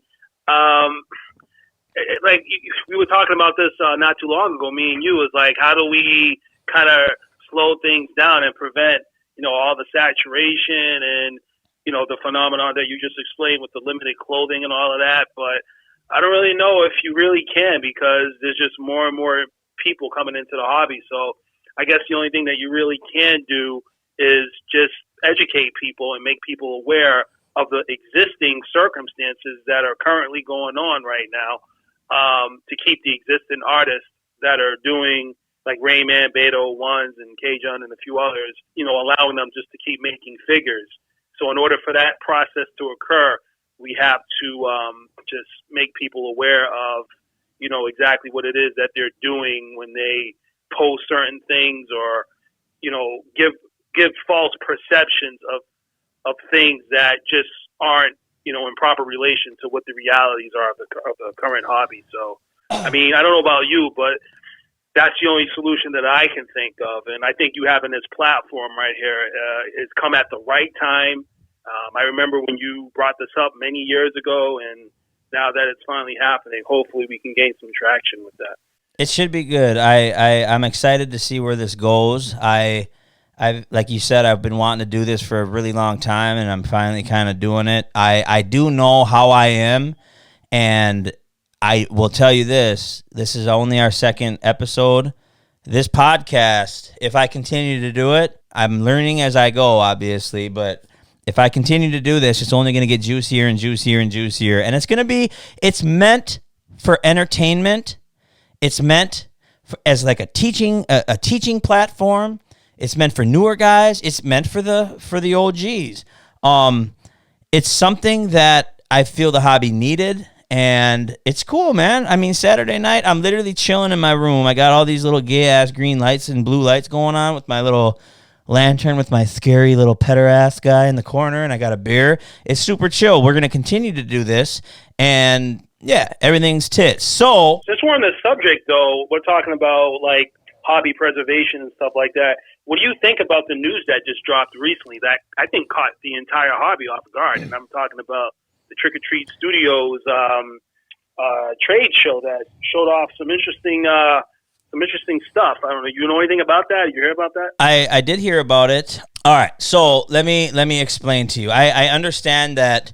like we were talking about this not too long ago, me and you, is like, how do we kind of slow things down and prevent, all the saturation and, the phenomenon that you just explained with the limited clothing and all of that. But I don't really know if you really can, because there's just more and more people coming into the hobby. So I guess the only thing that you really can do is just educate people and make people aware of the existing circumstances that are currently going on right now, to keep the existing artists that are doing, like Rayman, Beto Ones, and K-Jun, and a few others, allowing them just to keep making figures. So in order for that process to occur, we have to just make people aware of, exactly what it is that they're doing when they post certain things, or, give false perceptions of things that just aren't, in proper relation to what the realities are of the current hobby. So, I mean, I don't know about you, but that's the only solution that I can think of. And I think you having this platform right here has come at the right time. I remember when you brought this up many years ago, and now that it's finally happening, hopefully we can gain some traction with that. It should be good. I'm excited to see where this goes. I like you said, I've been wanting to do this for a really long time, and I'm finally kind of doing it. I do know how I am, and I will tell you this is only our second episode. This podcast, if I continue to do it, I'm learning as I go, obviously, but if I continue to do this, it's only going to get juicier and juicier and juicier. And it's meant for entertainment. It's meant as like a teaching platform. It's meant for newer guys. It's meant for the OGs. It's something that I feel the hobby needed, and it's cool, man. I mean, Saturday night, I'm literally chilling in my room. I got all these little gay-ass green lights and blue lights going on with my little lantern with my scary little petter-ass guy in the corner, and I got a beer. It's super chill. We're going to continue to do this, and yeah, everything's tits. So, since we're on the subject, though, we're talking about, like, hobby preservation and stuff like that. What do you think about the news that just dropped recently that I think caught the entire hobby off guard? And I'm talking about the Trick or Treat Studios trade show that showed off some interesting stuff. I don't know. You know anything about that? You hear about that? I did hear about it. All right, so let me explain to you. I understand that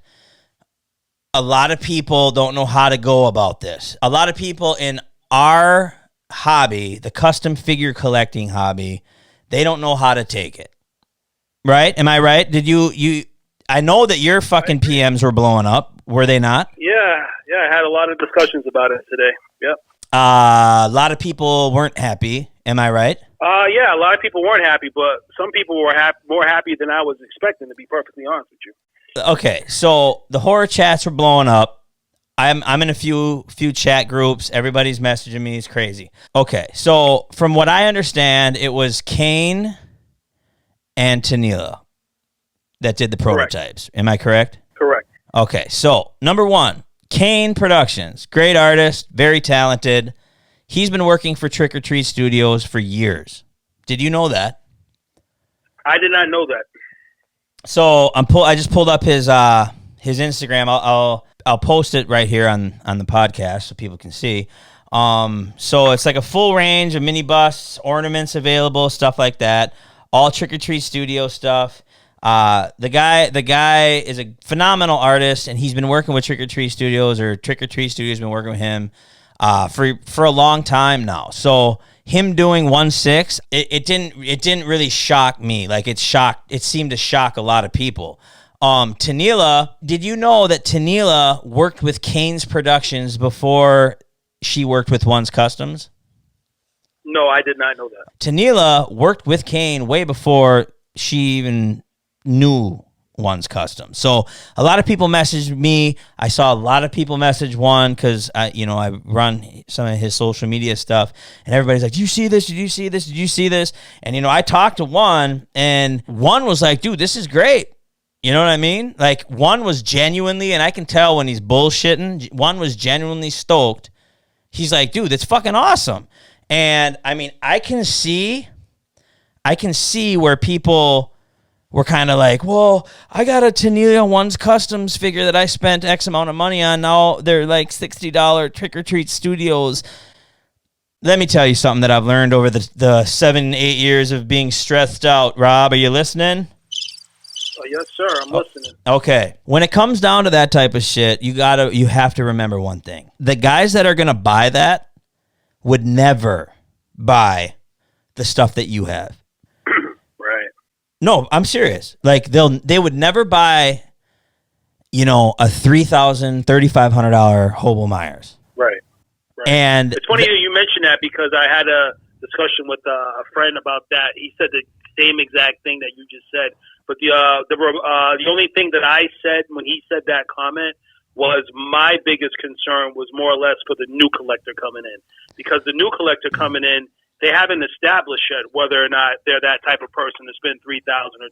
a lot of people don't know how to go about this. A lot of people in our hobby, the custom figure collecting hobby, they don't know how to take it. Right? Am I right? Did you I know that your fucking PMs were blowing up. Were they not? Yeah, I had a lot of discussions about it today. Yep. A lot of people weren't happy. Am I right? Yeah, a lot of people weren't happy, but some people were more happy than I was expecting, to be perfectly honest with you. Okay, so the horror chats were blowing up. I'm in a few chat groups. Everybody's messaging me. It's crazy. Okay, so from what I understand, it was Kane and Tanila that did the prototypes. Correct. Am I correct? Correct. Okay, so number one, Kane Productions, great artist, very talented. He's been working for Trick or Treat Studios for years. Did you know that? I did not know that. So I just pulled up his Instagram. I'll post it right here on the podcast so people can see. So it's like a full range of mini busts, ornaments available, stuff like that. All Trick or Treat Studio stuff. The guy is a phenomenal artist, and he's been working with Trick or Treat Studios, or Trick or Treat Studios been working with him for a long time now. So him doing 1/6, it didn't really shock me. Like it seemed to shock a lot of people. Tanila, did you know that Tanila worked with Kane's Productions before she worked with One's Customs? No, I did not know that. Tanila worked with Kane way before she even knew One's Customs. So a lot of people messaged me. I saw a lot of people message One because I run some of his social media stuff, and everybody's like, "Did you see this? Did you see this? Did you see this?" And I talked to One, and One was like, "Dude, this is great." You know what I mean? Like, One was genuinely, and I can tell when he's bullshitting, One was genuinely stoked. He's like, "Dude, that's fucking awesome." And I mean, I can see where people were kind of like, well, I got a Tanila One's Customs figure that I spent X amount of money on. Now they're like $60 Trick or Treat Studios. Let me tell you something that I've learned over the 7-8 years of being stressed out. Rob, are you listening? Oh, yes, sir. I'm listening. Okay. When it comes down to that type of shit, you have to remember one thing. The guys that are going to buy that would never buy the stuff that you have. Right. No, I'm serious. Like they would never buy, a $3,000, $3,500 Hobel Myers. Right. And it's funny you mentioned that because I had a discussion with a friend about that. He said the same exact thing that you just said. But the only thing that I said when he said that comment was my biggest concern was more or less for the new collector coming in, because the new collector coming in, they haven't established yet whether or not they're that type of person to spend $3,000 or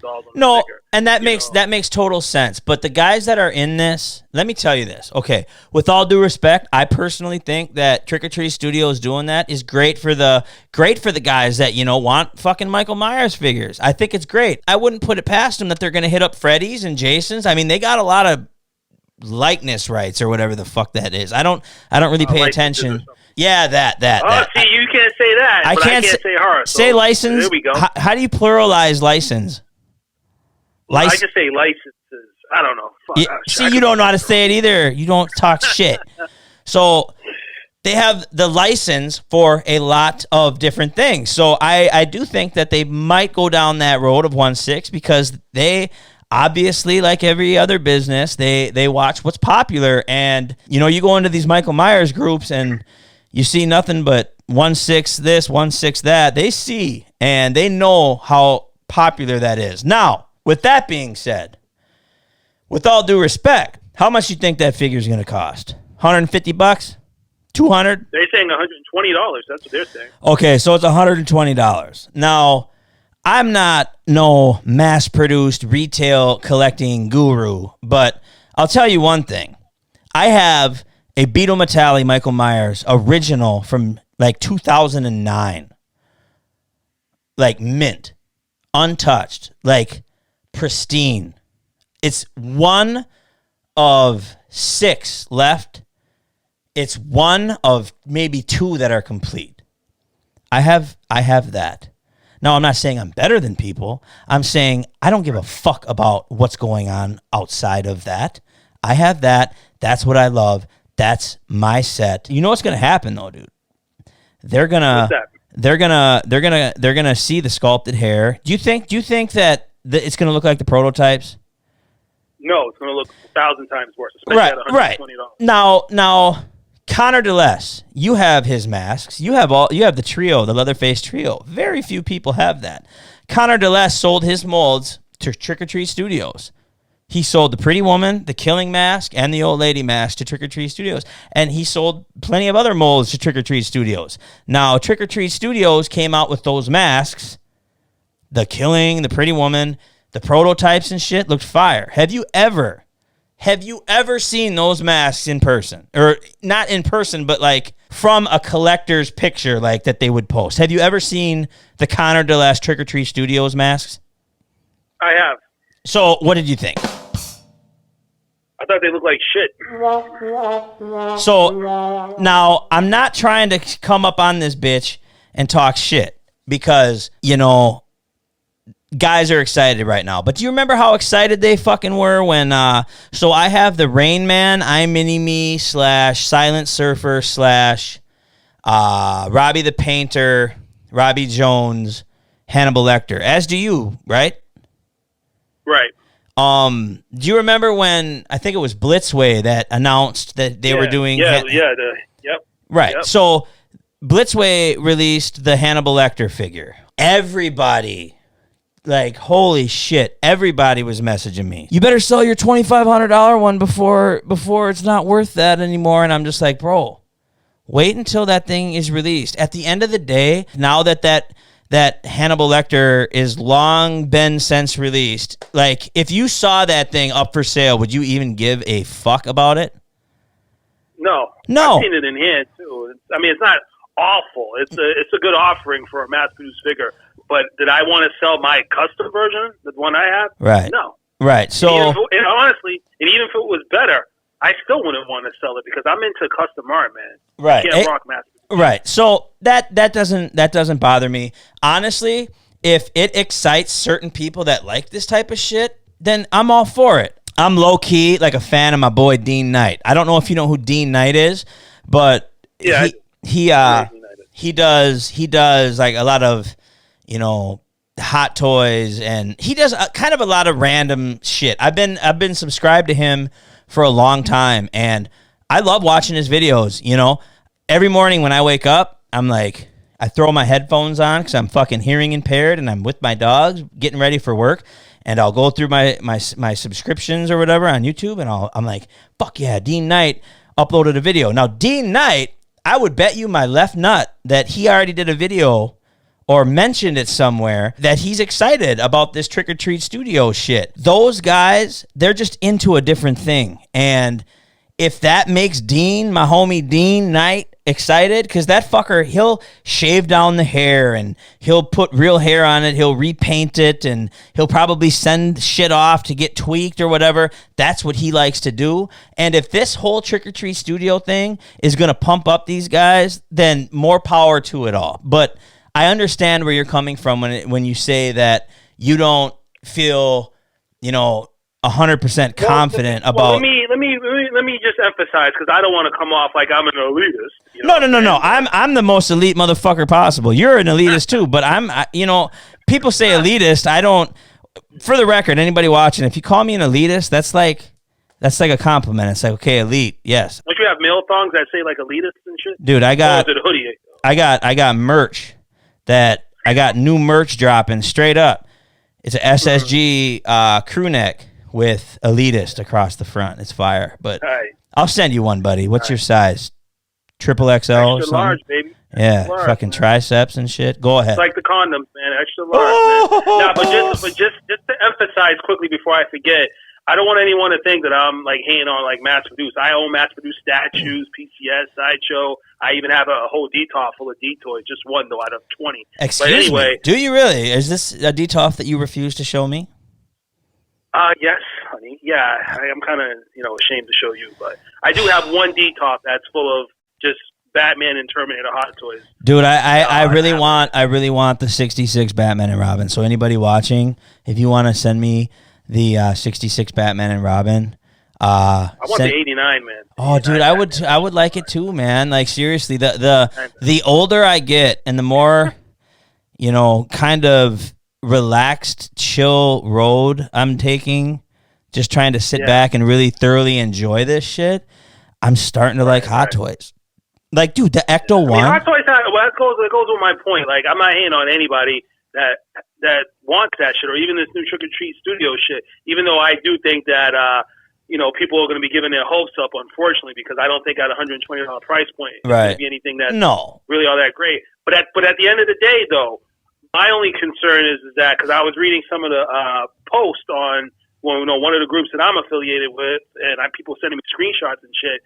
$2,000 on no, a figure. And that makes total sense. But the guys that are in this, let me tell you this. Okay, with all due respect, I personally think that Trick or Treat Studios doing that is great for the guys that want fucking Michael Myers figures. I think it's great. I wouldn't put it past them that they're going to hit up Freddy's and Jason's. I mean, they got a lot of likeness rights or whatever the fuck that is. I don't really pay attention. Yeah, that. See, you can't say that. I can't say her. Say license. There we go. How do you pluralize license? I just say licenses. I don't know. Fuck, you don't know how to say it either. You don't talk shit. So they have the license for a lot of different things. So I do think that they might go down that road of 1/6 because they obviously, like every other business, they watch what's popular. And, you go into these Michael Myers groups and you see nothing but 1/6 this, 1/6 that. They see and they know how popular that is. Now, with that being said, with all due respect, how much do you think that figure is going to cost? $150? $200? They're saying $120. That's what they're saying. Okay, so it's $120. Now, I'm not no mass-produced retail collecting guru, but I'll tell you one thing. I have a Beetle Metalli Michael Myers original from like 2009. Like mint, untouched, like pristine. It's one of 6 left. It's one of maybe 2 that are complete. I have that. Now, I'm not saying I'm better than people. I'm saying I don't give a fuck about what's going on outside of that. I have that. That's what I love. That's my set. You know what's going to happen though, dude? They're going to see the sculpted hair. Do you think that it's going to look like the prototypes? No, it's going to look 1,000 times worse, especially at $120. Right. Now, Connor DeLess, you have his masks. You have the trio, the Leatherface trio. Very few people have that. Connor DeLess sold his molds to Trick or Treat Studios. He sold the Pretty Woman, the Killing Mask, and the Old Lady Mask to Trick or Treat Studios. And he sold plenty of other molds to Trick or Treat Studios. Now, Trick or Treat Studios came out with those masks. The Killing, the Pretty Woman, the prototypes and shit looked fire. Have you ever seen those masks in person? Or not in person, but like from a collector's picture like that they would post. Have you ever seen the Connor DeLess Trick or Treat Studios masks? I have. So what did you think? I thought they looked like shit. So now I'm not trying to come up on this bitch and talk shit because, guys are excited right now. But do you remember how excited they fucking were when, so I have the Rain Man, iMini-Me / Silent Surfer / Robbie the Painter, Robbie Jones, Hannibal Lecter, as do you, right? Right. Do you remember when, I think it was Blitzway that announced that they were doing... Yep. Right. Yep. So Blitzway released the Hannibal Lecter figure. Everybody, like, holy shit, everybody was messaging me. You better sell your $2,500 one before it's not worth that anymore. And I'm just like, bro, wait until that thing is released. At the end of the day, now that Hannibal Lecter is long been since released, like, if you saw that thing up for sale, would you even give a fuck about it? No. I've seen it in hand too. It's not awful. It's a good offering for a mass-produced figure. But did I want to sell my custom version, the one I have? Right. No. Right. So and honestly, and even if it was better, I still wouldn't want to sell it because I'm into custom art, man. Right. You can't rock mass. Right. So that doesn't bother me. Honestly, if it excites certain people that like this type of shit, then I'm all for it. I'm low key like a fan of my boy Dean Knight. I don't know if you know who Dean Knight is, but he does like a lot of, hot toys, and he does kind of a lot of random shit. I've been subscribed to him for a long time, and I love watching his videos. Every morning when I wake up, I'm like, I throw my headphones on because I'm fucking hearing impaired, and I'm with my dogs getting ready for work. And I'll go through my subscriptions or whatever on YouTube, and I'm like, fuck yeah, Dean Knight uploaded a video. Now, Dean Knight, I would bet you my left nut that he already did a video or mentioned it somewhere that he's excited about this Trick or Treat Studio shit. Those guys, they're just into a different thing. And if that makes Dean, my homie Dean Knight, excited, because that fucker, he'll shave down the hair and he'll put real hair on it, he'll repaint it, and he'll probably send shit off to get tweaked or whatever. That's what he likes to do. And if this whole Trick or Treat Studio thing is going to pump up these guys, then more power to it all. But I understand where you're coming from when you say that you don't feel, 100% confident about. Let me just emphasize, because I don't want to come off like I'm an elitist. No. I'm the most elite motherfucker possible. You're an elitist too, but people say elitist. I don't. For the record, anybody watching, if you call me an elitist, that's like a compliment. It's like, okay, elite, yes. Don't you have male thongs that say like elitist and shit? Dude, I got. Or is it a hoodie? I got merch that I got new merch dropping straight up. It's a SSG crew neck with elitist across the front. It's fire. But right. I'll send you one, buddy. What's your size? Triple XL? Extra large, baby. Yeah, large, fucking man. Triceps and shit. Go ahead. It's like the condoms, man. Extra large, man. No, but just to emphasize quickly before I forget, I don't want anyone to think that I'm like hating on like mass produced. I own mass produced statues, PCS, Sideshow. I even have a whole DTOF full of D-toys. Just one though out of 20. Excuse me. Do you really? Is this a DTOF that you refuse to show me? Yes, honey. Yeah, I'm kind of ashamed to show you, but I do have one DTOF that's full of just Batman and Terminator hot toys. Dude, I really want the 66 Batman and Robin. So anybody watching, if you want to send me the 66 Batman and Robin, I want the 89, man. Oh, dude, I would like it too, man. Like seriously, the older I get and the more kind of relaxed, chill road I'm taking, just trying to sit back and really thoroughly enjoy this shit, I'm starting to like Hot Toys. Like, dude, the Ecto One. Hot Toys, that goes with my point. Like, I'm not hating on anybody that wants that shit, or even this new Trick or Treat Studio shit. Even though I do think that people are going to be giving their hopes up, unfortunately, because I don't think at $120 price point it's going to be anything that's really all that great. But at the end of the day, though, my only concern is that, because I was reading some of the posts on one of the groups that I'm affiliated with, and people sending me screenshots and shit.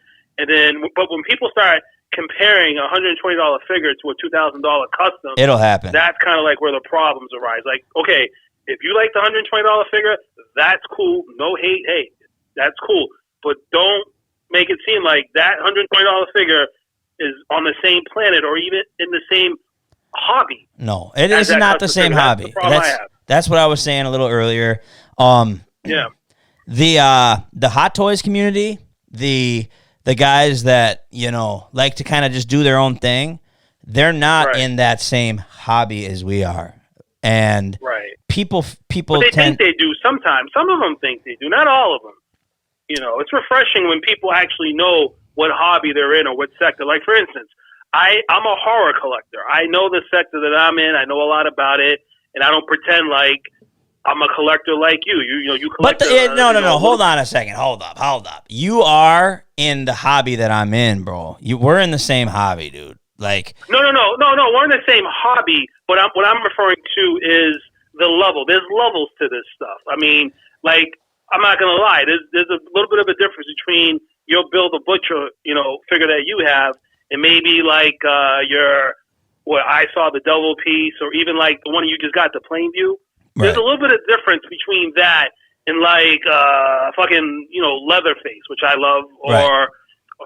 But when people start comparing a $120 figure to a $2,000 custom, it'll happen. That's kind of like where the problems arise. Like, okay, if you like the $120 figure, that's cool. No hate. Hey, that's cool. But don't make it seem like that $120 figure is on the same planet or even in the same hobby. No, it is not the same hobby. That's what I was saying a little earlier. The Hot Toys community, the guys that like to kind of just do their own thing, they're not Right. in that same hobby as we are. And Right. people But they think they do sometimes. Some of them think they do. Not all of them. You know, it's refreshing when people actually know what hobby they're in or what sector. Like, for instance, I'm a horror collector. I know the sector that I'm in. I know a lot about it, and I don't pretend like I'm a collector like you. You collect. No. Hold on a second. Hold up. You are in the hobby that I'm in, bro. We're in the same hobby, dude. Like, No. We're in the same hobby, but what I'm referring to is the level. There's levels to this stuff. I mean, like, I'm not gonna lie. There's a little bit of a difference between your Bill the Butcher, figure that you have, and maybe like what I saw the double piece, or even like the one you just got, the Plainview. right. There's a little bit of difference between that and like fucking Leatherface, which I love, or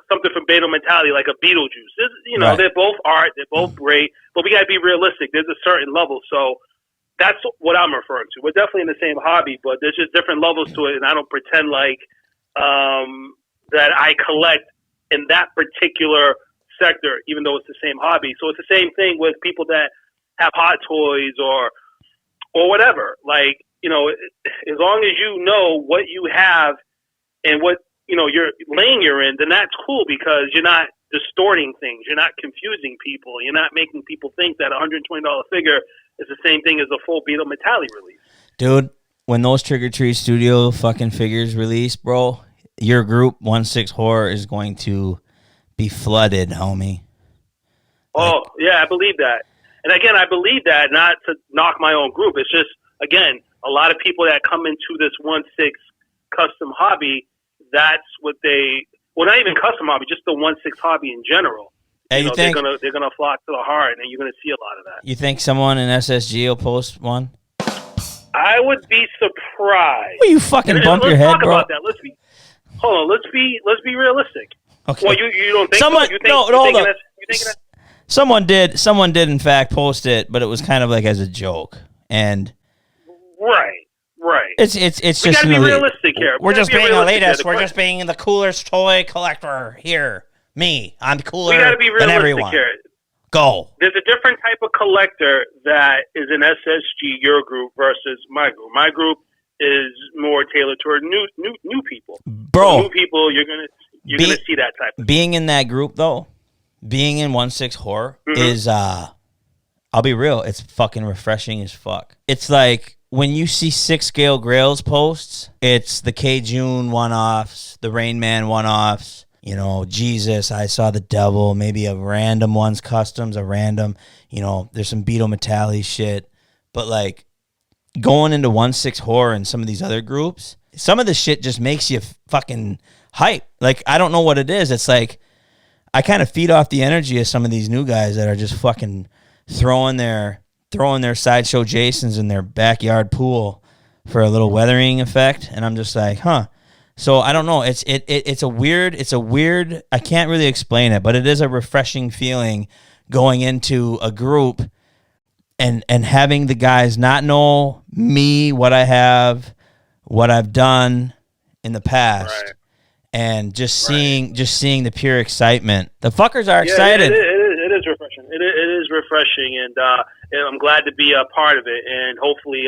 something from Beta Mentality, like a Beetlejuice. Right. They're both art, they're both great, but we gotta be realistic. There's a certain level, so that's what I'm referring to. We're definitely in the same hobby, but there's just different levels to it, and I don't pretend like that I collect in that particular sector, even though it's the same hobby. So it's the same thing with people that have Hot Toys or whatever. Like, as long as you know what you have and what your lane you're in, then that's cool, because you're not distorting things, you're not confusing people, you're not making people think that a $120 figure is the same thing as a full Beetle Metallic release. Dude, when those Trigger Tree Studio fucking figures release, bro, your group 16 Horror is going to be flooded, homie. Oh, yeah, I believe that. And again, I believe that not to knock my own group. It's just, again, a lot of people that come into this 16 custom hobby, that's what not even custom hobby, just the 16 hobby in general. Hey, they're gonna flock to the heart, and you're gonna see a lot of that. You think someone in SSG will post one? I would be surprised. Will you fucking bump your head, bro? Let's talk about that. Hold on. Let's be realistic. Okay. Well, you don't think someone? so? You Hold up. You thinking that? Someone did in fact post it, but it was kind of like as a joke, and right. It's We just gotta be realistic here. We're just being the latest. We're question- just being the coolest toy collector here. I'm cooler We gotta be than realistic everyone. here. Go. There's a different type of collector that is an SSG, your group, versus my group. My group is more tailored toward new people. Bro, So new people, you're gonna see that type of being in that group though, being in 16 Horror is I'll be real, it's fucking refreshing as fuck. It's like when you see 6 Scale Grails posts, it's the K June one-offs, the Rain Man one-offs, Jesus, I saw the devil, maybe a random one's customs, a random, there's some Beetle Metallic shit. But like going into 16 Horror and some of these other groups, some of the shit just makes you fucking hype. Like, I don't know what it is. It's like I kind of feed off the energy of some of these new guys that are just fucking throwing their Sideshow Jasons in their backyard pool for a little weathering effect, and I'm just like, huh. So I don't know. It's a weird. I can't really explain it, but it is a refreshing feeling going into a group and having the guys not know me, what I have, what I've done in the past. Right. And just seeing the pure excitement. The fuckers are excited. It is refreshing. It is refreshing, and I'm glad to be a part of it. And hopefully,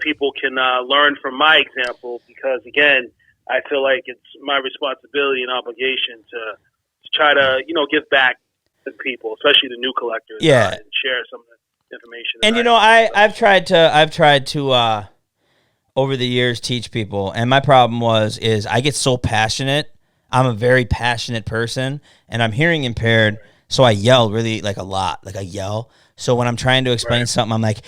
people can learn from my example, because again, I feel like it's my responsibility and obligation to try to give back to people, especially the new collectors. Yeah. And share some of the information. And I've tried to over the years teach people, and my problem is I get so passionate. I'm a very passionate person, and I'm hearing impaired, so I yell really like a lot. Like I yell. So when I'm trying to explain something, I'm like,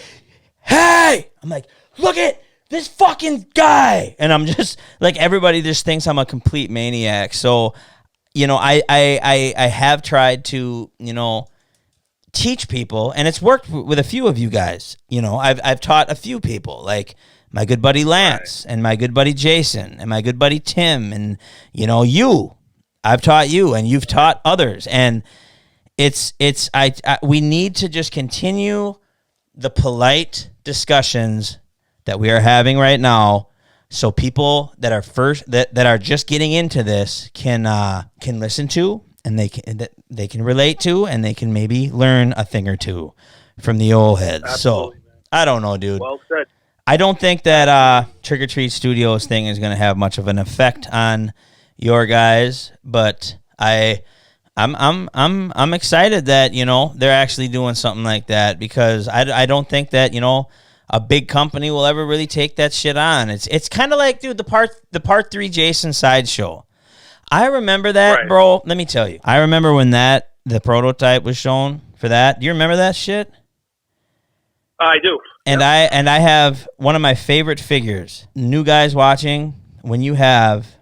"Hey!" I'm like, "Look at this fucking guy!" And I'm just like, everybody just thinks I'm a complete maniac. So, I have tried to teach people, and it's worked with a few of you guys. I've taught a few people, like my good buddy Lance and my good buddy Jason and my good buddy Tim, and you. I've taught you, and you've taught others, and we need to just continue the polite discussions that we are having right now, so people that are that are just getting into this can listen to and they can relate to, and they can maybe learn a thing or two from the old heads. Absolutely, So man. I don't know, dude. Well said. I don't think that Trick or Treat Studios thing is going to have much of an effect on your guys, but I'm excited that, you know, they're actually doing something like that, because I don't think that, you know, a big company will ever really take that shit on. It's kind of like, dude, the part 3 Jason sideshow. I remember that, Right. bro. Let me tell you. I remember when the prototype was shown for that. Do you remember that shit? I do. And I have one of my favorite figures. New guys watching, when you have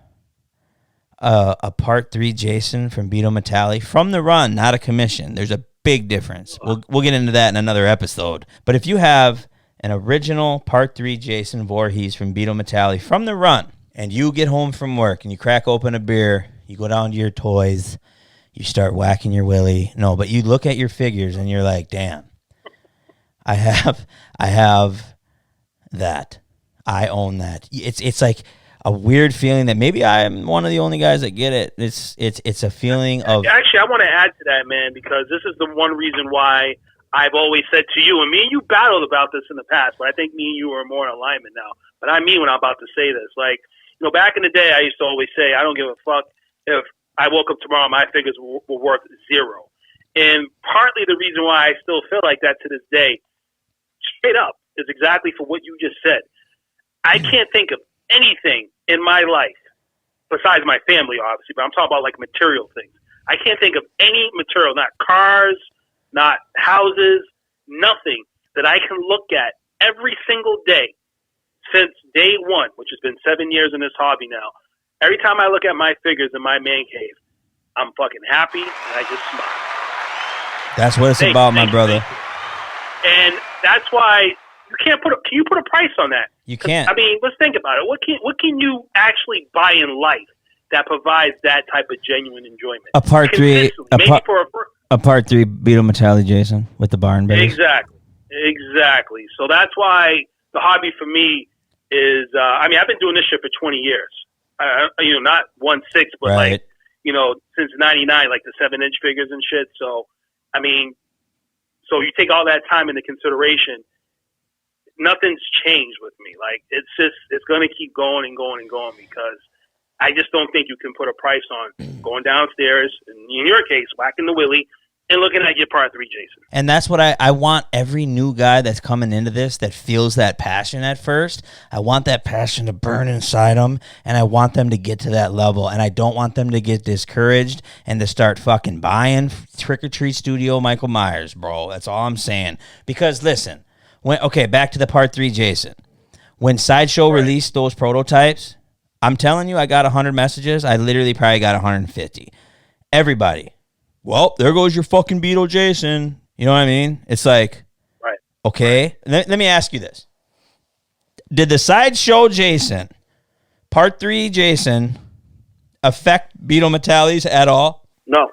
a part 3 Jason from Beetle Metalli from the run, not a commission, there's a big difference. We'll get into that in another episode. But if you have an original part 3 Jason Voorhees from Beetle Metalli from the run, and you get home from work and you crack open a beer, you go down to your toys, you start whacking your willy. No, but you look at your figures and you're like, damn, I have that. I own that. It's like a weird feeling that maybe I'm one of the only guys that get it. It's a feeling of... Actually, I want to add to that, man, because this is the one reason why I've always said to you, and me and you battled about this in the past, but I think me and you are more in alignment now. But I mean when I'm about to say this. Like, you know, back in the day, I used to always say, I don't give a fuck if I woke up tomorrow, my figures were worth zero. And partly the reason why I still feel like that to this day, straight up, is exactly for what you just said. I can't think of anything in my life, besides my family, obviously, but I'm talking about like material things. I can't think of any material, not cars, not houses, nothing that I can look at every single day since day one, which has been 7 years in this hobby now. Every time I look at my figures in my man cave, I'm fucking happy and I just smile. That's what it's about, my brother. And that's why can you put a price on that? You can't. I mean, let's think about it. What can you actually buy in life that provides that type of genuine enjoyment? A part 3, a part 3 Beetle Metalli Jason with the barn base. Exactly. So that's why the hobby for me is. I mean, I've been doing this shit for 20 years. You know, not 1/6, but right. like, you know, since '99, like the 7-inch figures and shit. So, I mean, so you take all that time into consideration. Nothing's changed with me. Like, it's going to keep going and going and going, because I just don't think you can put a price on going downstairs, and in your case, whacking the willy and looking at your part 3 Jason. And that's what I want every new guy that's coming into this that feels that passion at first. I want that passion to burn inside them, and I want them to get to that level, and I don't want them to get discouraged and to start fucking buying Trick or Treat Studio Michael Myers, bro. That's all I'm saying. Because listen, back to the part 3 Jason. When Sideshow released those prototypes, I'm telling you, I got 100 messages. I literally probably got 150. Everybody. Well, there goes your fucking Beetle Jason. You know what I mean? It's like, right. Okay. Let me ask you this. Did the Sideshow Jason, part 3 Jason, affect Beetle Metalli's at all? No.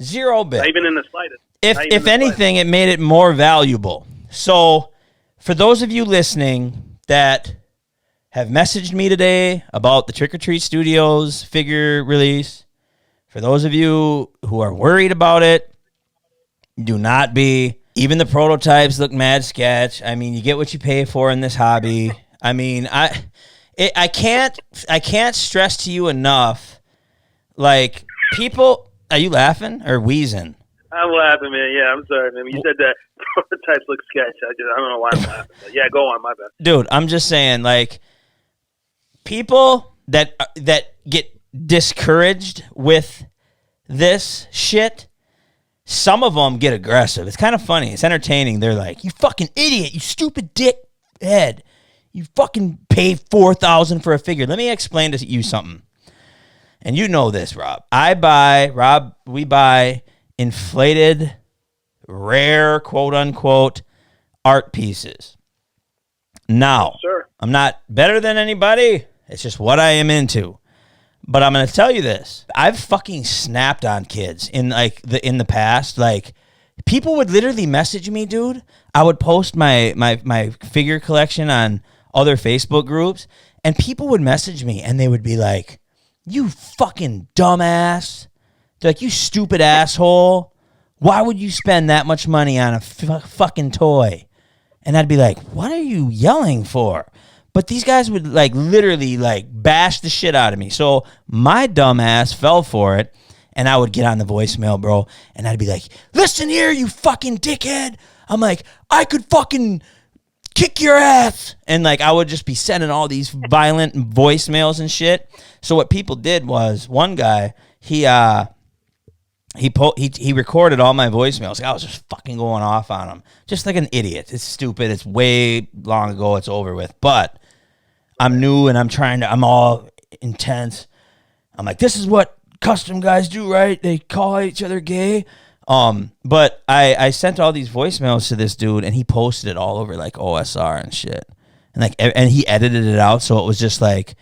Zero bit. Not even in the slightest. If anything, it made it more valuable. So, for those of you listening that have messaged me today about the Trick or Treat Studios figure release, for those of you who are worried about it, do not be. Even the prototypes look mad sketch. I mean, you get what you pay for in this hobby. I mean, I can't stress to you enough. Like, people, are you laughing or wheezing? I'm laughing, man. Yeah, I'm sorry, man. You said that prototypes look sketch. I don't know why I'm laughing. But yeah, go on, my bad. Dude, I'm just saying, like, people that get discouraged with this shit, some of them get aggressive. It's kind of funny. It's entertaining. They're like, you fucking idiot, you stupid dick head. You fucking paid $4,000 for a figure. Let me explain to you something. And you know this, Rob. We buy inflated, rare, quote unquote, art pieces. Now, Yes, sir. I'm not better than anybody. It's just what I am into. But I'm going to tell you this. I've fucking snapped on kids in the past. Like, people would literally message me, dude. I would post my figure collection on other Facebook groups, and people would message me, and they would be like, you fucking dumbass. They're like, you stupid asshole. Why would you spend that much money on a fucking toy? And I'd be like, what are you yelling for? But these guys would like literally like bash the shit out of me. So my dumb ass fell for it. And I would get on the voicemail, bro. And I'd be like, listen here, you fucking dickhead. I'm like, I could fucking kick your ass. And like, I would just be sending all these violent voicemails and shit. So what people did was, one guy, he recorded all my voicemails. I was just fucking going off on him. Just like an idiot. It's stupid. It's way long ago. It's over with. But I'm new and I'm all intense. I'm like, this is what custom guys do, right? They call each other gay. But I sent all these voicemails to this dude and he posted it all over like OSR and shit. And like, and he edited it out. So it was just like,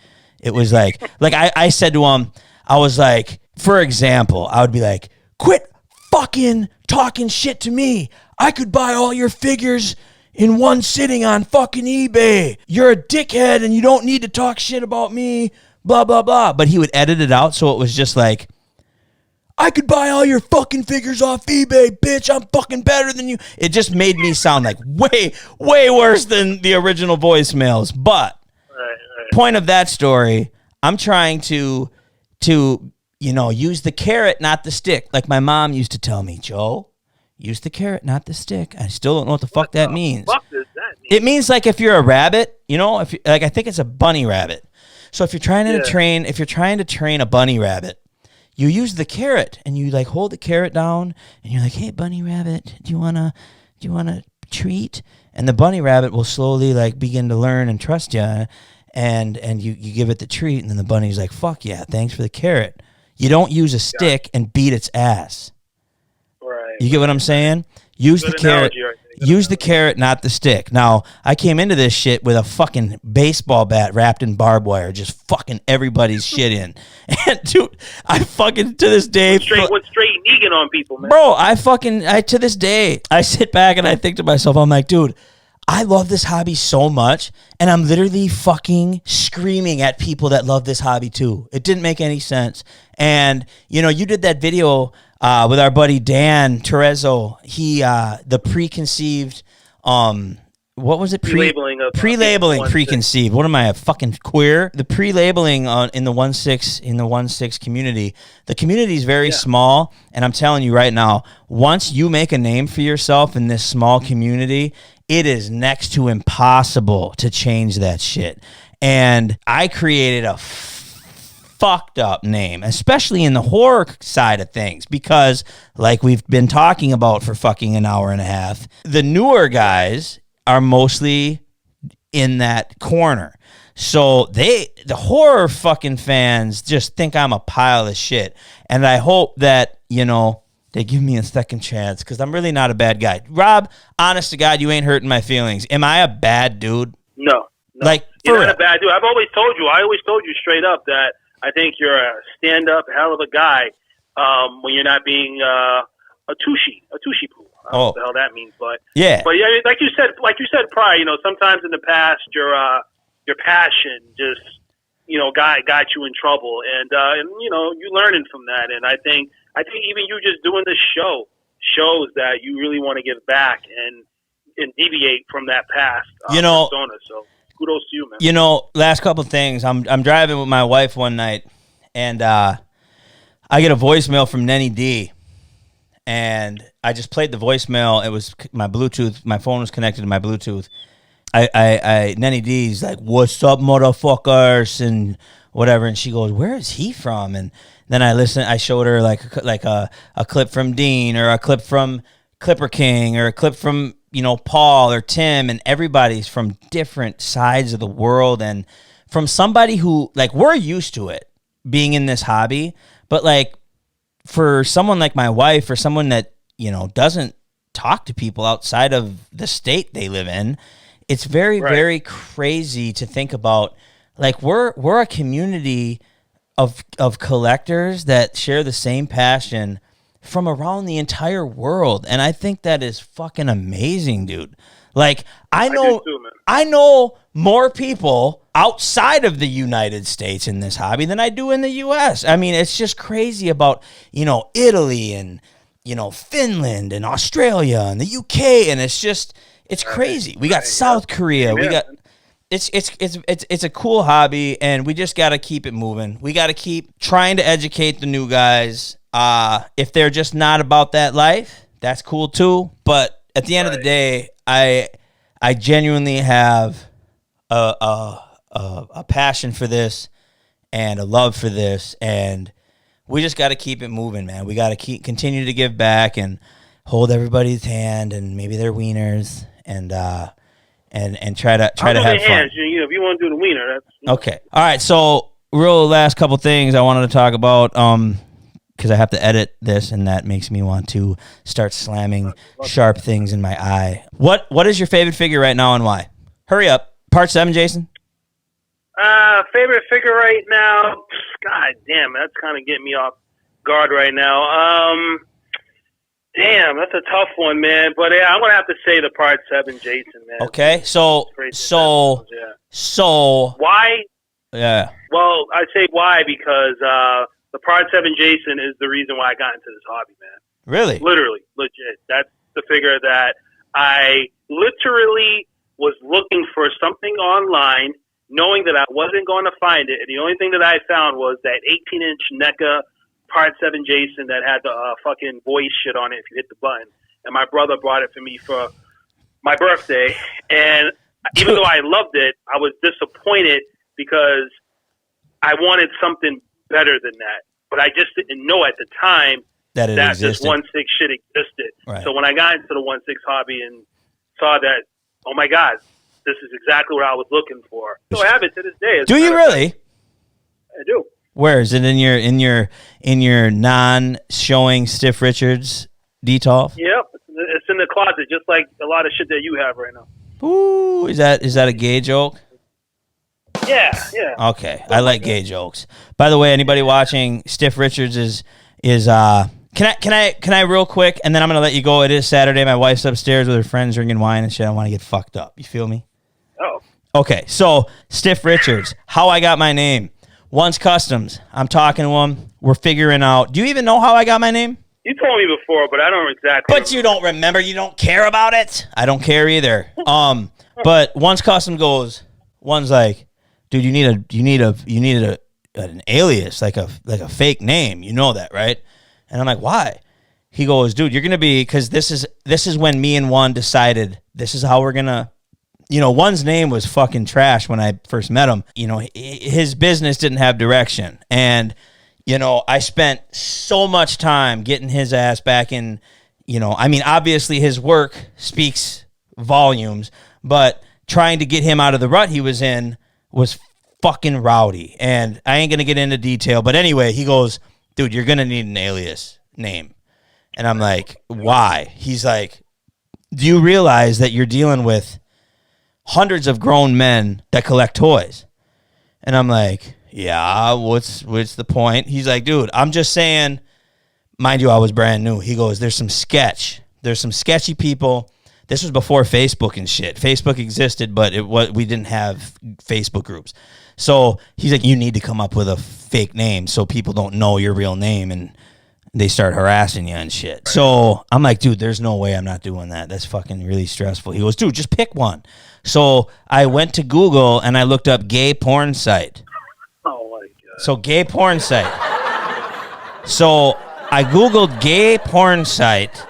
I said to him, I was like, for example, I would be like, quit fucking talking shit to me. I could buy all your figures in one sitting on fucking eBay. You're a dickhead and you don't need to talk shit about me, blah, blah, blah. But he would edit it out so it was just like, I could buy all your fucking figures off eBay, bitch. I'm fucking better than you. It just made me sound like way, way worse than the original voicemails. But point of that story, I'm trying to use the carrot, not the stick. Like my mom used to tell me, Joe, use the carrot, not the stick. I still don't know what the fuck that means. What does that mean? It means like if you're a rabbit, if you, like I think it's a bunny rabbit. So if you're trying to train a bunny rabbit, you use the carrot and you like hold the carrot down and you're like, hey bunny rabbit, do you wanna treat? And the bunny rabbit will slowly like begin to learn and trust you, and you give it the treat, and then the bunny's like, fuck yeah, thanks for the carrot. You don't use a stick and beat its ass. Right. You get what I'm saying? Use the carrot. Use the carrot, not the stick. Now, I came into this shit with a fucking baseball bat wrapped in barbed wire, just fucking everybody's shit in. And dude, I fucking to this day, went straight Negan on people, man. bro. I to this day, I sit back and I think to myself, I'm like, dude, I love this hobby so much, and I'm literally fucking screaming at people that love this hobby too. It didn't make any sense. And you did that video with our buddy Dan Terezzo. He the preconceived what was it? Pre-labeling of pre-labeling preconceived. What am I, a fucking queer? The pre-labeling in the 1/6 community. The community is very small, and I'm telling you right now, once you make a name for yourself in this small community, it is next to impossible to change that shit. And I created a fucked up name, especially in the horror side of things, because like we've been talking about for fucking an hour and a half, the newer guys are mostly in that corner. So the horror fucking fans just think I'm a pile of shit. And I hope that, they give me a second chance, because I'm really not a bad guy. Rob, honest to God, you ain't hurting my feelings. Am I a bad dude? No. Like, you're not a bad dude. I always told you straight up that I think you're a stand-up hell of a guy when you're not being a tushy poo. I don't know what the hell that means, but yeah, like you said prior, sometimes in the past your passion just got you in trouble, and you learning from that, and I think even you just doing this show shows that you really want to give back and deviate from that past persona. So kudos to you, man. Last couple of things. I'm driving with my wife one night, and I get a voicemail from Nenny D. And I just played the voicemail. It was my Bluetooth. My phone was connected to my Bluetooth. Nenny D's like, "What's up, motherfuckers?" and whatever. And she goes, "Where is he from?" And then I showed her like a clip from Dean, or a clip from Clipper King, or a clip from Paul or Tim, and everybody's from different sides of the world, and from somebody who, like, we're used to it being in this hobby, but like for someone like my wife, or someone that doesn't talk to people outside of the state they live in, it's very very crazy to think about. Like, we're a community of collectors that share the same passion from around the entire world, and I think that is fucking amazing, dude. Like, I know more people outside of the United States in this hobby than I do in the U.S. I mean, it's just crazy about, Italy and, Finland and Australia and the UK, and it's crazy. We got South Korea. We got it's a cool hobby, and we just got to keep it moving. We got to keep trying to educate the new guys. If they're just not about that life, that's cool too. But at the end of the day, I genuinely have a passion for this and a love for this, and we just got to keep it moving, man. We got to continue to give back and hold everybody's hand and maybe their wieners and try to have fun. If you want to do the wiener, that's okay. All right. So, real last couple things I wanted to talk about, because I have to edit this, and that makes me want to start slamming sharp things in my eye. What is your favorite figure right now, and why? Hurry up. Part 7, Jason. Favorite figure right now? God damn, that's kind of getting me off guard right now. Damn, that's a tough one, man. But yeah, I'm gonna have to say the Part 7 Jason, man. Okay, so why? Yeah. Well, I say why because the Part 7 Jason is the reason why I got into this hobby, man. Really? Literally, legit. That's the figure that I literally was looking for something online, knowing that I wasn't going to find it, and the only thing that I found was that 18-inch NECA Part 7 Jason that had the fucking voice shit on it if you hit the button. And my brother brought it for me for my birthday, and even though I loved it, I was disappointed because I wanted something better than that. But I just didn't know at the time that this 1/6 shit existed. Right. So when I got into the 1/6 hobby and saw that, oh my God, this is exactly what I was looking for. So I have it to this day. Do you really? I do. Where is it in your non-showing Stiff Richards detolf? Yep, it's in the closet, just like a lot of shit that you have right now. Ooh, is that a gay joke? Yeah. Okay, I like gay jokes. By the way, anybody watching, Stiff Richards is Can I real quick, and then I'm gonna let you go. It is Saturday. My wife's upstairs with her friends drinking wine and shit. I want to get fucked up. You feel me? Oh. Okay, so Stiff Richards, how I got my name. Once Customs. I'm talking to him. We're figuring out. Do you even know how I got my name? You told me before, but I don't exactly. But you don't remember. You don't care about it. I don't care either. But Once Custom goes. One's like, dude, you need an alias, like a fake name. You know that, right? And I'm like, why? He goes, dude, you're gonna be, because this is when me and One decided this is how we're gonna. One's name was fucking trash when I first met him. His business didn't have direction. And, I spent so much time getting his ass back in, obviously his work speaks volumes, but trying to get him out of the rut he was in was fucking rowdy. And I ain't going to get into detail. But anyway, he goes, dude, you're going to need an alias name. And I'm like, why? He's like, do you realize that you're dealing with hundreds of grown men that collect toys? And I'm like, yeah, what's the point? He's like, dude, I'm just saying, mind you, I was brand new. He goes, there's some sketchy people. This was before Facebook and shit. Facebook existed, but we didn't have Facebook groups. So he's like, you need to come up with a fake name so people don't know your real name and they start harassing you and shit. Right. So I'm like, dude, there's no way I'm not doing that. That's fucking really stressful. He goes, dude, just pick one. So I went to Google and I looked up gay porn site. Oh my God. So gay porn site. So I Googled gay porn site.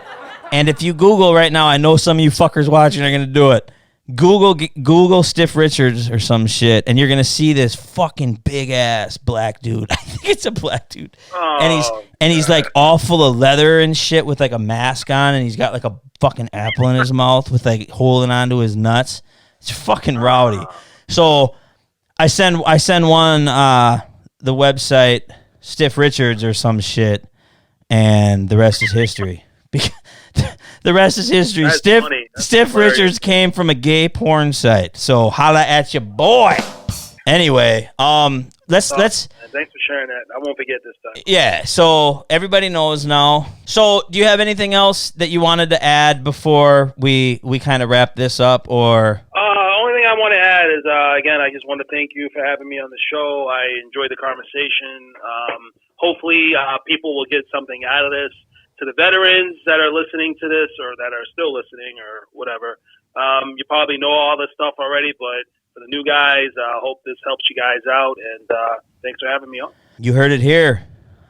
And if you Google right now, I know some of you fuckers watching are going to do it. Google Stiff Richards or some shit, and you're going to see this fucking big-ass black dude. I think it's a black dude. Oh, and he's like all full of leather and shit with like a mask on, and he's got like a fucking apple in his mouth with like holding onto his nuts. It's fucking rowdy. So I send one the website Stiff Richards or some shit, and the rest is history. The rest is history. That's funny. Stiff Richards came from a gay porn site. So holla at your boy. Anyway, let's. Thanks for sharing that. I won't forget this time. Yeah. So everybody knows now. So do you have anything else that you wanted to add before we kind of wrap this up, or? Only thing I want to add is, again, I just want to thank you for having me on the show. I enjoyed the conversation. Hopefully, people will get something out of this. To the veterans that are listening to this or that are still listening or whatever, you probably know all this stuff already, but for the new guys, I hope this helps you guys out, and thanks for having me on. You heard it here.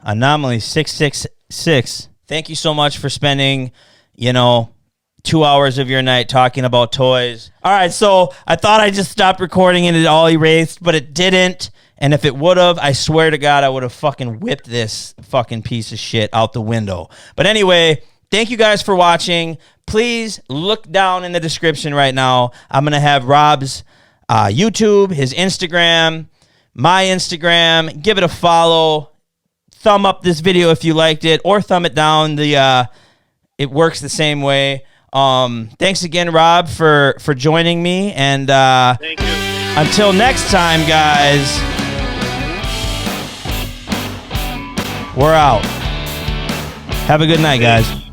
Anomaly682. Thank you so much for spending, 2 hours of your night talking about toys. All right, so I thought I just stopped recording and it all erased, but it didn't. And if it would have, I swear to God, I would have fucking whipped this fucking piece of shit out the window. But anyway, thank you guys for watching. Please look down in the description right now. I'm going to have Rob's YouTube, his Instagram, my Instagram. Give it a follow. Thumb up this video if you liked it, or thumb it down. It works the same way. Thanks again, Rob, for joining me. And Thank you. until next time, guys, we're out. Have a good night, guys.